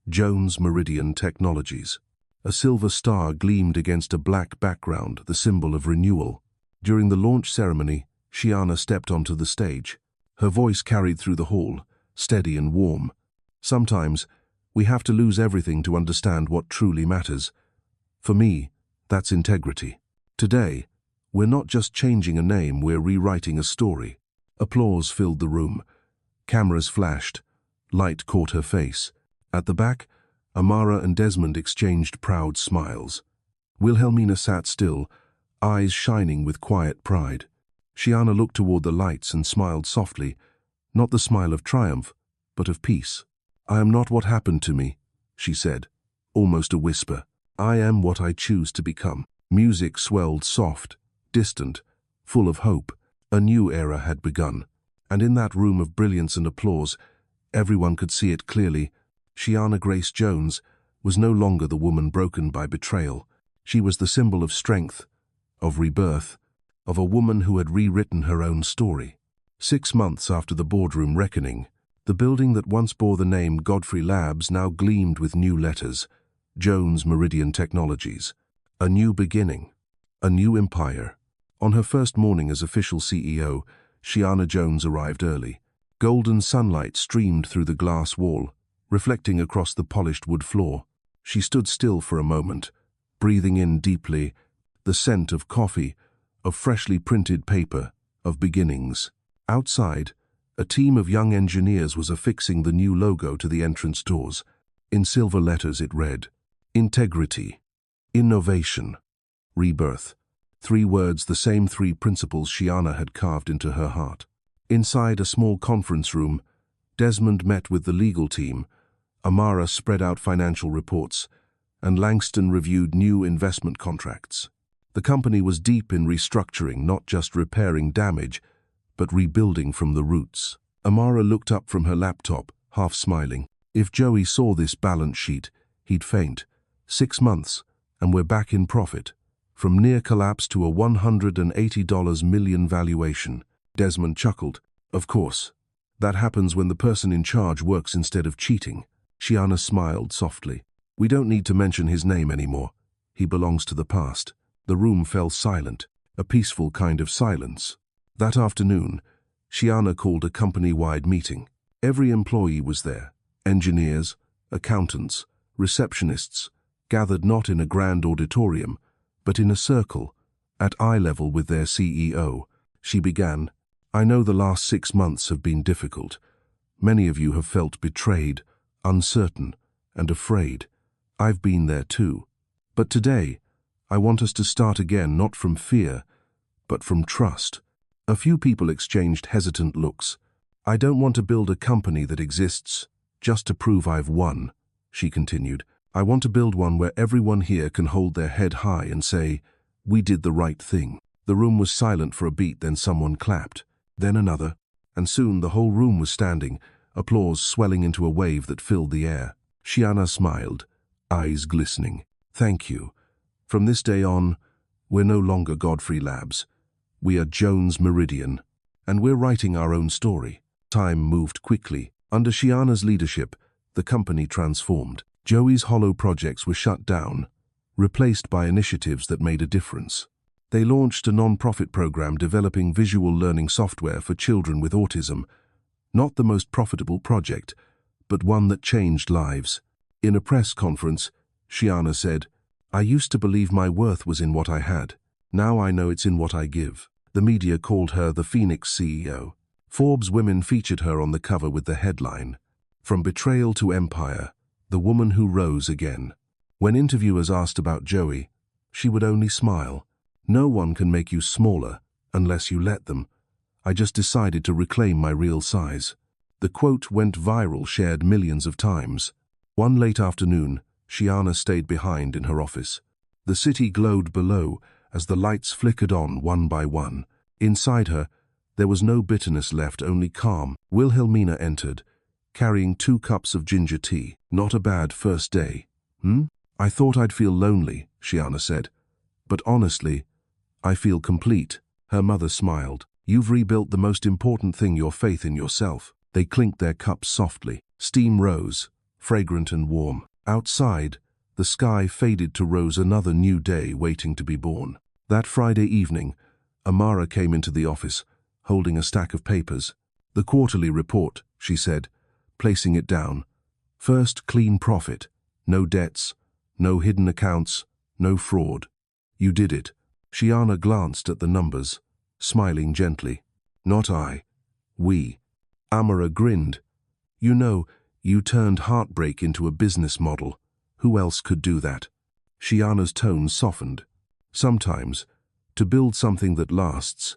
Jones Meridian Technologies. A silver star gleamed against a black background, the symbol of renewal. During the launch ceremony, Shiana stepped onto the stage. Her voice carried through the hall, steady and warm. "Sometimes, we have to lose everything to understand what truly matters. For me, that's integrity. Today, we're not just changing a name, we're rewriting a story." Applause filled the room. Cameras flashed. Light caught her face. At the back, Amara and Desmond exchanged proud smiles. Wilhelmina sat still, eyes shining with quiet pride. Shiana looked toward the lights and smiled softly, not the smile of triumph, but of peace. "I am not what happened to me," she said, almost a whisper. "I am what I choose to become." Music swelled soft, distant, full of hope. A new era had begun. And in that room of brilliance and applause, everyone could see it clearly. Shiana Grace Jones was no longer the woman broken by betrayal. She was the symbol of strength, of rebirth, of a woman who had rewritten her own story. 6 months after the boardroom reckoning, the building that once bore the name Godfrey Labs now gleamed with new letters: Jones Meridian Technologies. A new beginning, a new empire. On her first morning as official CEO, Shiana Jones arrived early. Golden sunlight streamed through the glass wall, reflecting across the polished wood floor. She stood still for a moment, breathing in deeply the scent of coffee, of freshly printed paper, of beginnings. Outside, a team of young engineers was affixing the new logo to the entrance doors. In silver letters it read, "Integrity, Innovation, Rebirth." 3 words, the same 3 principles Shiana had carved into her heart. Inside a small conference room, Desmond met with the legal team. Amara spread out financial reports, and Langston reviewed new investment contracts. The company was deep in restructuring, not just repairing damage, but rebuilding from the roots. Amara looked up from her laptop, half smiling. If Joey saw this balance sheet, he'd faint. 6 months, and we're back in profit. From near collapse to a $180 million valuation. Desmond chuckled. "Of course. That happens when the person in charge works instead of cheating. Shiana smiled softly. We don't need to mention his name anymore. He belongs to the past. The room fell silent, a peaceful kind of silence. That afternoon, Shiana called a company-wide meeting. Every employee was there. Engineers, accountants, receptionists, gathered not in a grand auditorium, but in a circle, at eye level with their CEO. She began, I know the last 6 months have been difficult. Many of you have felt betrayed, uncertain, and afraid. I've been there too. But today, I want us to start again not from fear, but from trust. A few people exchanged hesitant looks. I don't want to build a company that exists just to prove I've won, she continued. I want to build one where everyone here can hold their head high and say, we did the right thing. The room was silent for a beat, then someone clapped, then another, and soon the whole room was standing, applause swelling into a wave that filled the air. Shiana smiled, eyes glistening. Thank you. From this day on, we're no longer Godfrey Labs. We are Jones Meridian, and we're writing our own story. Time moved quickly. Under Shiana's leadership, the company transformed. Joey's hollow projects were shut down, replaced by initiatives that made a difference. They launched a non-profit program developing visual learning software for children with autism. Not the most profitable project, but one that changed lives. In a press conference, Shiana said, I used to believe my worth was in what I had. Now I know it's in what I give. The media called her the Phoenix CEO. Forbes Women featured her on the cover with the headline, From Betrayal to Empire, the woman who rose again. When interviewers asked about Joey, she would only smile. No one can make you smaller unless you let them. I just decided to reclaim my real size. The quote went viral, shared millions of times. One late afternoon, Shiana stayed behind in her office. The city glowed below as the lights flickered on one by one. Inside her, there was no bitterness left, only calm. Wilhelmina entered, carrying 2 cups of ginger tea. Not a bad first day. I thought I'd feel lonely, Shiana said. But honestly, I feel complete. Her mother smiled. You've rebuilt the most important thing, your faith in yourself. They clinked their cups softly. Steam rose, fragrant and warm. Outside, the sky faded to rose, another new day waiting to be born. That Friday evening, Amara came into the office, holding a stack of papers. The quarterly report, she said, placing it down. First, clean profit. No debts, no hidden accounts, no fraud. You did it. Shiana glanced at the numbers, smiling gently. Not I. We. Amara grinned. You know, you turned heartbreak into a business model. Who else could do that? Shiana's tone softened. Sometimes, to build something that lasts,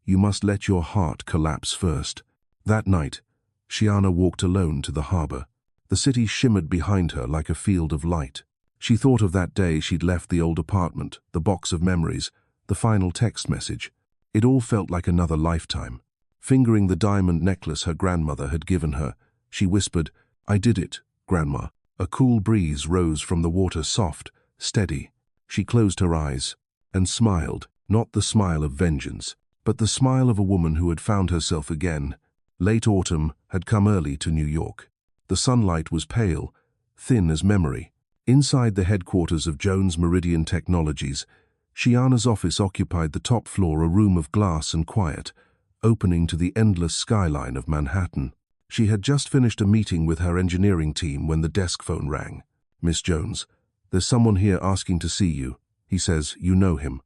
you must let your heart collapse first. That night, Shiana walked alone to the harbor. The city shimmered behind her like a field of light. She thought of that day she'd left the old apartment, the box of memories, the final text message. It all felt like another lifetime. Fingering the diamond necklace her grandmother had given her, she whispered, I did it, Grandma. A cool breeze rose from the water, soft, steady. She closed her eyes and smiled, not the smile of vengeance, but the smile of a woman who had found herself again. Late autumn had come early to New York. The sunlight was pale, thin as memory. Inside the headquarters of Jones Meridian Technologies, Shiana's office occupied the top floor, a room of glass and quiet, opening to the endless skyline of Manhattan. She had just finished a meeting with her engineering team when the desk phone rang. Miss Jones, there's someone here asking to see you. He says you know him.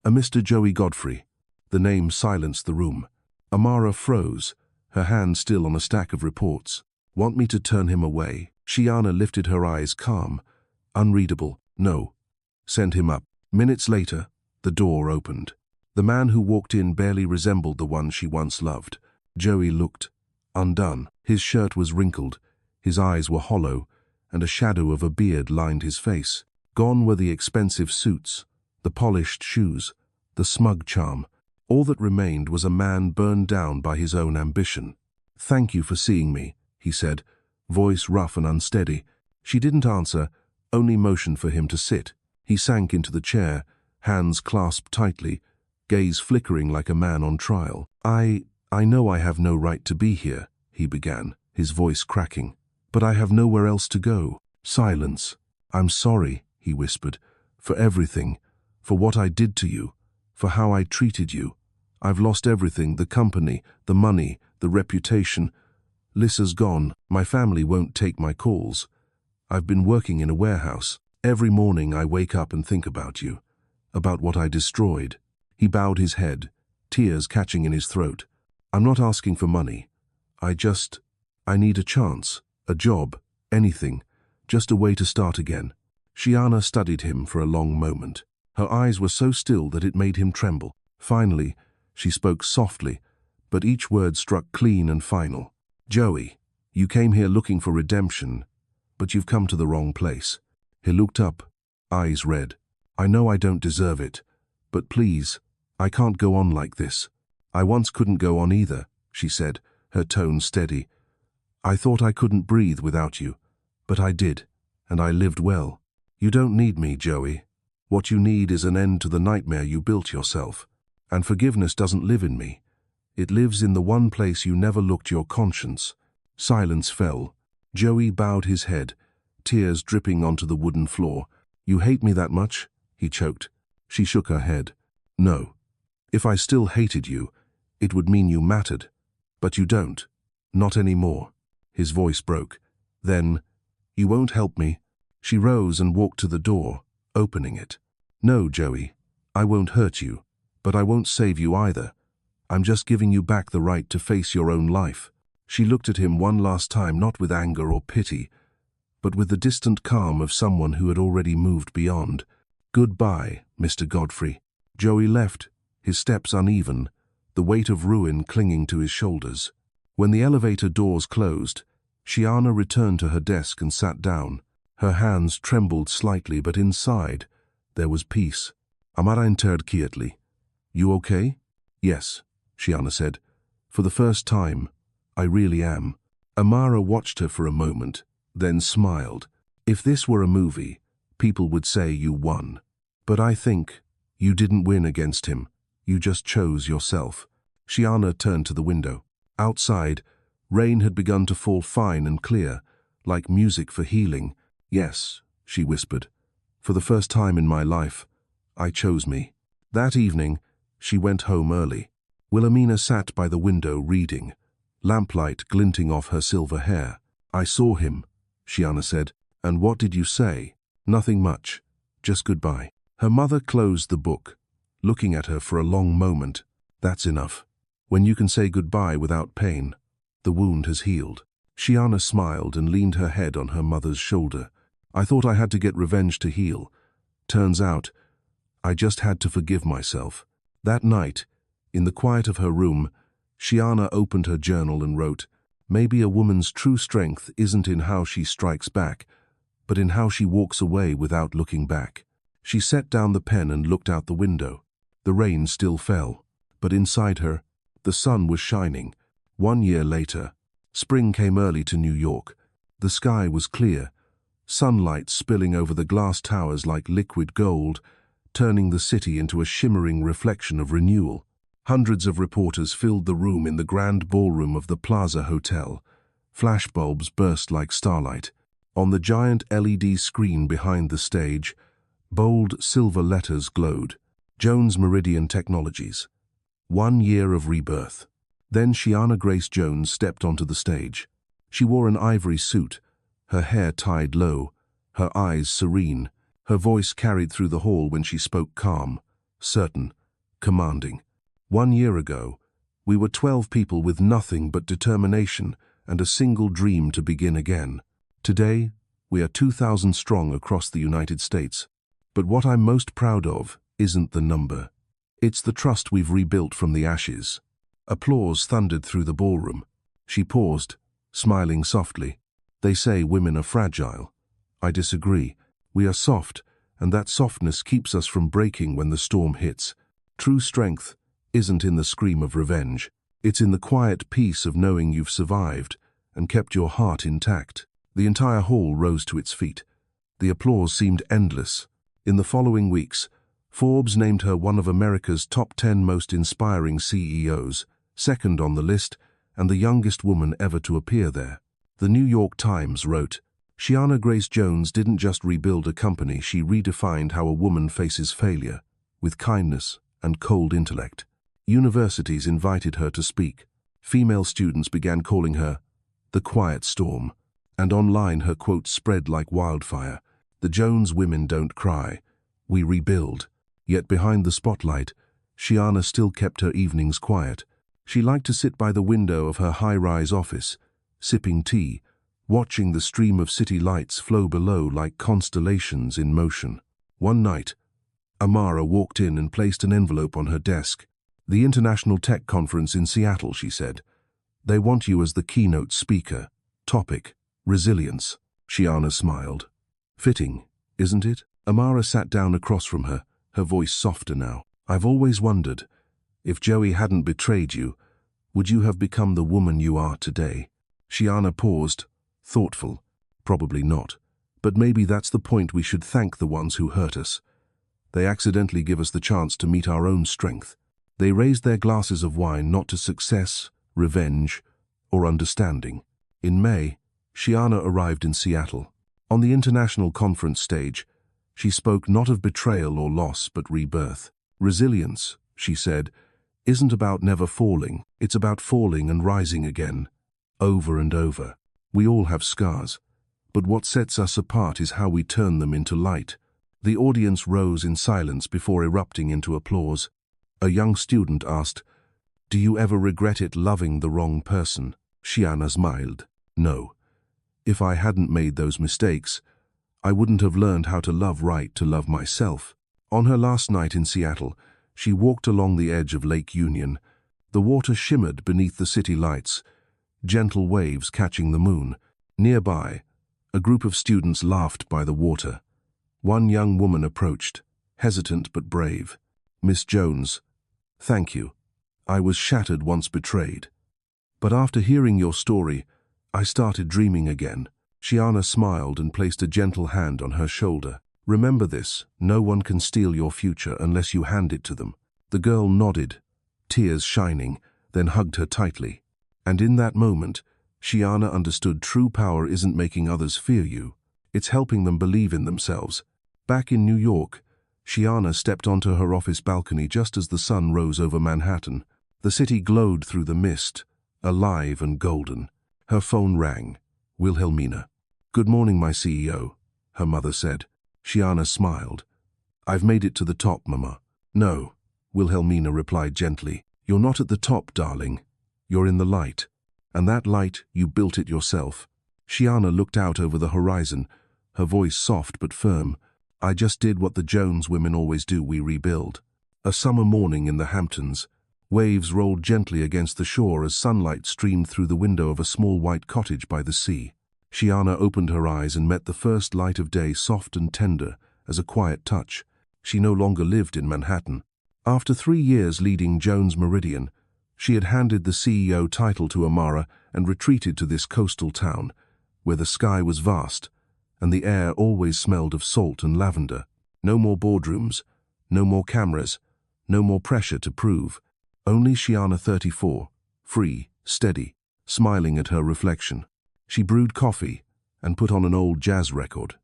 A Mr. Joey Godfrey. The name silenced the room. Amara froze, her hand still on a stack of reports. Want me to turn him away? Shiana lifted her eyes, calm, unreadable. No. Send him up. Minutes later, the door opened. The man who walked in barely resembled the one she once loved. Joey looked undone. His shirt was wrinkled, his eyes were hollow, and a shadow of a beard lined his face. Gone were the expensive suits, the polished shoes, the smug charm. All that remained was a man burned down by his own ambition. Thank you for seeing me, he said, voice rough and unsteady. She didn't answer, only motioned for him to sit. He sank into the chair, hands clasped tightly, gaze flickering like a man on trial. I know I have no right to be here, he began, his voice cracking. But I have nowhere else to go. Silence. I'm sorry, he whispered, for everything, for what I did to you, for how I treated you. I've lost everything, the company, the money, the reputation. Lissa's gone. My family won't take my calls. I've been working in a warehouse. Every morning I wake up and think about you, about what I destroyed. He bowed his head, tears catching in his throat. I'm not asking for money. I need a chance, a job, anything, just a way to start again. Shiana studied him for a long moment. Her eyes were so still that it made him tremble. Finally, she spoke softly, but each word struck clean and final. Joey, you came here looking for redemption, but you've come to the wrong place. He looked up, eyes red. I know I don't deserve it, but please, I can't go on like this. I once couldn't go on either, she said, her tone steady. I thought I couldn't breathe without you, but I did, and I lived well. You don't need me, Joey. What you need is an end to the nightmare you built yourself. And forgiveness doesn't live in me. It lives in the one place you never looked, your conscience. Silence fell. Joey bowed his head, tears dripping onto the wooden floor. You hate me that much? He choked. She shook her head. No. If I still hated you, it would mean you mattered. But you don't. Not anymore. His voice broke. Then, you won't help me? She rose and walked to the door, opening it. No, Joey. I won't hurt you, but I won't save you either. I'm just giving you back the right to face your own life. She looked at him one last time, not with anger or pity, but with the distant calm of someone who had already moved beyond. Goodbye, Mr. Godfrey. Joey left, his steps uneven, the weight of ruin clinging to his shoulders. When the elevator doors closed, Shiana returned to her desk and sat down. Her hands trembled slightly, but inside, there was peace. Amara entered quietly. You okay? Yes, Shiana said. For the first time, I really am. Amara watched her for a moment, then smiled. If this were a movie, people would say you won. But I think you didn't win against him. You just chose yourself. Shiana turned to the window. Outside, rain had begun to fall fine and clear, like music for healing. Yes, she whispered. For the first time in my life, I chose me. That evening, she went home early. Wilhelmina sat by the window reading, lamplight glinting off her silver hair. I saw him, Shiana said. And what did you say? Nothing much. Just goodbye. Her mother closed the book, looking at her for a long moment. That's enough. When you can say goodbye without pain, the wound has healed. Shiana smiled and leaned her head on her mother's shoulder. I thought I had to get revenge to heal. Turns out, I just had to forgive myself. That night, in the quiet of her room, Shiana opened her journal and wrote, Maybe a woman's true strength isn't in how she strikes back, but in how she walks away without looking back. She set down the pen and looked out the window. The rain still fell, but inside her, the sun was shining. 1 year later, spring came early to New York. The sky was clear, sunlight spilling over the glass towers like liquid gold, turning the city into a shimmering reflection of renewal. Hundreds of reporters filled the room in the grand ballroom of the Plaza Hotel. Flashbulbs burst like starlight. On the giant LED screen behind the stage, bold silver letters glowed. Jones Meridian Technologies. 1 year of rebirth. Then Shiana Grace Jones stepped onto the stage. She wore an ivory suit, her hair tied low, her eyes serene. Her voice carried through the hall when she spoke calm, certain, commanding. 1 year ago, we were 12 people with nothing but determination and a single dream to begin again. Today, we are 2,000 strong across the United States. But what I'm most proud of isn't the number. It's the trust we've rebuilt from the ashes. Applause thundered through the ballroom. She paused, smiling softly. They say women are fragile. I disagree. We are soft, and that softness keeps us from breaking when the storm hits. True strength isn't in the scream of revenge. It's in the quiet peace of knowing you've survived and kept your heart intact. The entire hall rose to its feet. The applause seemed endless. In the following weeks, Forbes named her one of America's top 10 most inspiring CEOs. Second on the list, and the youngest woman ever to appear there. The New York Times wrote, Shiana Grace Jones didn't just rebuild a company, she redefined how a woman faces failure, with kindness and cold intellect. Universities invited her to speak. Female students began calling her the Quiet Storm, and online her quotes spread like wildfire. The Jones women don't cry, we rebuild. Yet behind the spotlight, Shiana still kept her evenings quiet. She liked to sit by the window of her high-rise office, sipping tea, watching the stream of city lights flow below like constellations in motion. One night, Amara walked in and placed an envelope on her desk. The International Tech Conference in Seattle, she said. They want you as the keynote speaker. Topic: resilience. Shiana smiled. Fitting, isn't it? Amara sat down across from her, her voice softer now. I've always wondered, if Joey hadn't betrayed you, would you have become the woman you are today? Shiana paused, thoughtful. Probably not. But maybe that's the point. We should thank the ones who hurt us. They accidentally give us the chance to meet our own strength. They raised their glasses of wine not to success, revenge, or understanding. In May, Shiana arrived in Seattle. On the international conference stage, she spoke not of betrayal or loss, but rebirth. Resilience, she said, isn't about never falling. It's about falling and rising again, over and over. We all have scars, but what sets us apart is how we turn them into light. The audience rose in silence before erupting into applause. A young student asked, "Do you ever regret it loving the wrong person?" Shiana smiled. No. If I hadn't made those mistakes, I wouldn't have learned how to love right, to love myself. On her last night in Seattle, she walked along the edge of Lake Union. The water shimmered beneath the city lights, gentle waves catching the moon. Nearby, a group of students laughed by the water. One young woman approached, hesitant but brave. "Miss Jones, thank you. I was shattered, once betrayed. But after hearing your story, I started dreaming again." Shiana smiled and placed a gentle hand on her shoulder. "Remember this, no one can steal your future unless you hand it to them." The girl nodded, tears shining, then hugged her tightly. And in that moment, Shiana understood true power isn't making others fear you. It's helping them believe in themselves. Back in New York, Shiana stepped onto her office balcony just as the sun rose over Manhattan. The city glowed through the mist, alive and golden. Her phone rang. Wilhelmina. "Good morning, my CEO," her mother said. Shiana smiled. "I've made it to the top, Mama." "No," Wilhelmina replied gently. "You're not at the top, darling. You're in the light. And that light, you built it yourself." Shiana looked out over the horizon, her voice soft but firm. "I just did what the Jones women always do, we rebuild." A summer morning in the Hamptons. Waves rolled gently against the shore as sunlight streamed through the window of a small white cottage by the sea. Shiana opened her eyes and met the first light of day, soft and tender as a quiet touch. She no longer lived in Manhattan. After 3 years leading Jones Meridian, she had handed the CEO title to Amara and retreated to this coastal town, where the sky was vast and the air always smelled of salt and lavender. No more boardrooms, no more cameras, no more pressure to prove. Only Shiana 34, free, steady, smiling at her reflection. She brewed coffee and put on an old jazz record.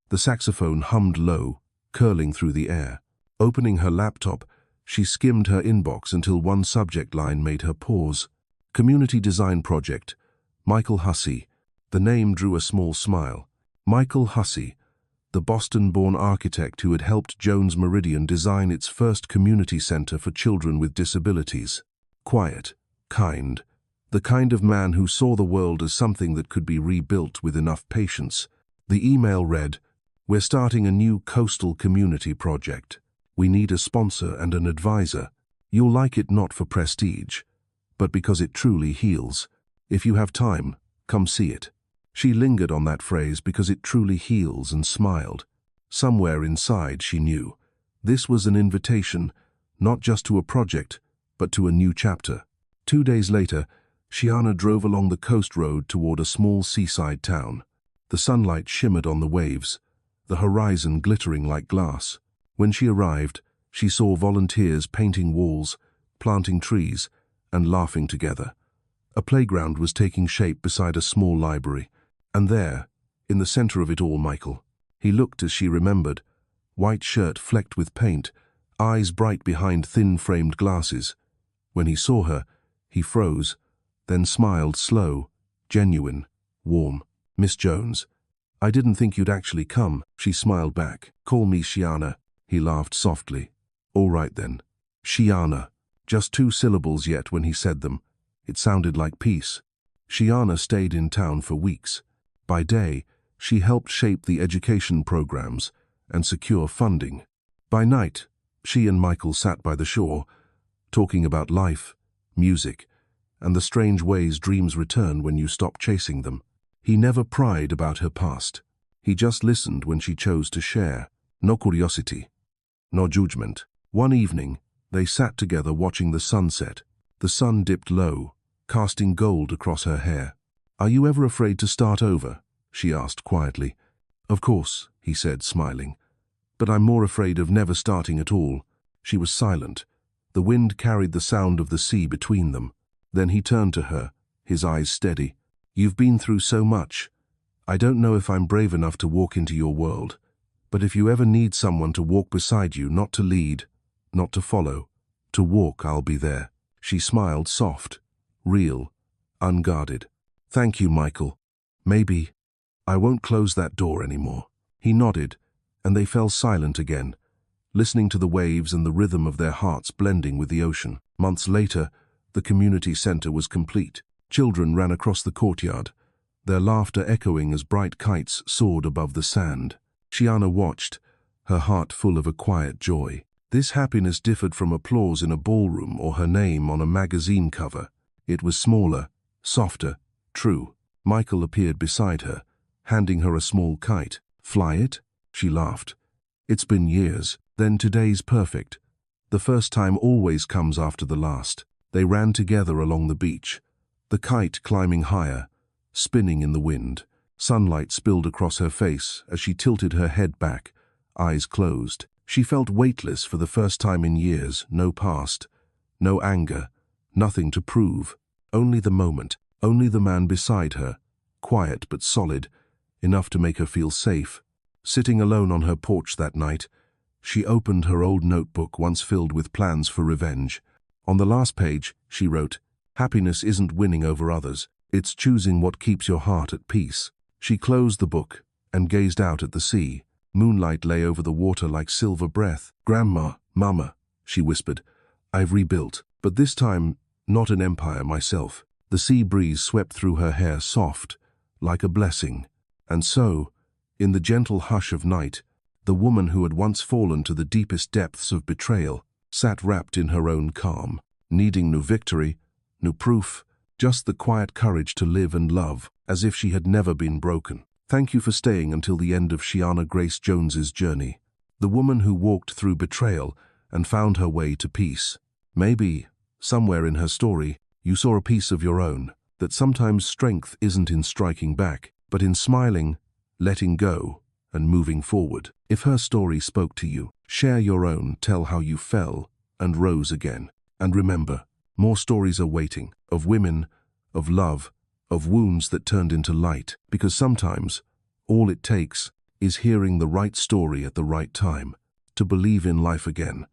The saxophone hummed low, curling through the air. Opening her laptop, she skimmed her inbox until one subject line made her pause. Community Design Project, Michael Hussey. The name drew a small smile. Michael Hussey, the Boston-born architect who had helped Jones Meridian design its first community center for children with disabilities. Quiet, kind, the kind of man who saw the world as something that could be rebuilt with enough patience. The email read, "We're starting a new coastal community project. We need a sponsor and an advisor. You'll like it not for prestige, but because it truly heals. If you have time, come see it." She lingered on that phrase, because it truly heals, and smiled. Somewhere inside she knew this was an invitation, not just to a project, but to a new chapter. 2 days later, Shiana drove along the coast road toward a small seaside town. The sunlight shimmered on the waves, the horizon glittering like glass. When she arrived, she saw volunteers painting walls, planting trees, and laughing together. A playground was taking shape beside a small library. And there, in the center of it all, Michael. He looked as she remembered. White shirt flecked with paint, eyes bright behind thin-framed glasses. When he saw her, he froze, then smiled slow, genuine, warm. "Miss Jones, I didn't think you'd actually come," she smiled back. "Call me Shiana," he laughed softly. "All right then. Shiana." Just 2 syllables, yet when he said them, it sounded like peace. Shiana stayed in town for weeks. By day, she helped shape the education programs and secure funding. By night, she and Michael sat by the shore, talking about life, music, and the strange ways dreams return when you stop chasing them. He never pried about her past. He just listened when she chose to share. No curiosity, no judgment. One evening, they sat together watching the sunset. The sun dipped low, casting gold across her hair. "Are you ever afraid to start over?" she asked quietly. "Of course," he said, smiling. "But I'm more afraid of never starting at all." She was silent. The wind carried the sound of the sea between them. Then he turned to her, his eyes steady. "You've been through so much. I don't know if I'm brave enough to walk into your world. But if you ever need someone to walk beside you, not to lead, not to follow, to walk, I'll be there." She smiled, soft, real, unguarded. "Thank you, Michael. Maybe I won't close that door anymore." He nodded, and they fell silent again, listening to the waves and the rhythm of their hearts blending with the ocean. Months later, the community center was complete. Children ran across the courtyard, their laughter echoing as bright kites soared above the sand. Shiana watched, her heart full of a quiet joy. This happiness differed from applause in a ballroom or her name on a magazine cover. It was smaller, softer, true. Michael appeared beside her, handing her a small kite. "Fly it?" She laughed. "It's been years." Then today's perfect. The first time always comes after the last. They ran together along the beach, the kite climbing higher, spinning in the wind. Sunlight spilled across her face as she tilted her head back, eyes closed. She felt weightless for the first time in years. No past, no anger, nothing to prove. Only the moment, only the man beside her, quiet but solid, enough to make her feel safe. Sitting alone on her porch that night, she opened her old notebook, once filled with plans for revenge. On the last page, she wrote, "Happiness isn't winning over others, it's choosing what keeps your heart at peace." She closed the book and gazed out at the sea. Moonlight lay over the water like silver breath. "Grandma, Mama," she whispered, "I've rebuilt, but this time not an empire myself." The sea breeze swept through her hair, soft, like a blessing. And so, in the gentle hush of night, the woman who had once fallen to the deepest depths of betrayal sat wrapped in her own calm, needing no victory, no proof, just the quiet courage to live and love, as if she had never been broken. Thank you for staying until the end of Shiana Grace Jones's journey, the woman who walked through betrayal and found her way to peace. Maybe, somewhere in her story, you saw a piece of your own, that sometimes strength isn't in striking back, but in smiling, letting go, and moving forward. If her story spoke to you, share your own, tell how you fell and rose again. And remember, more stories are waiting, of women, of love, of wounds that turned into light, because sometimes all it takes is hearing the right story at the right time to believe in life again.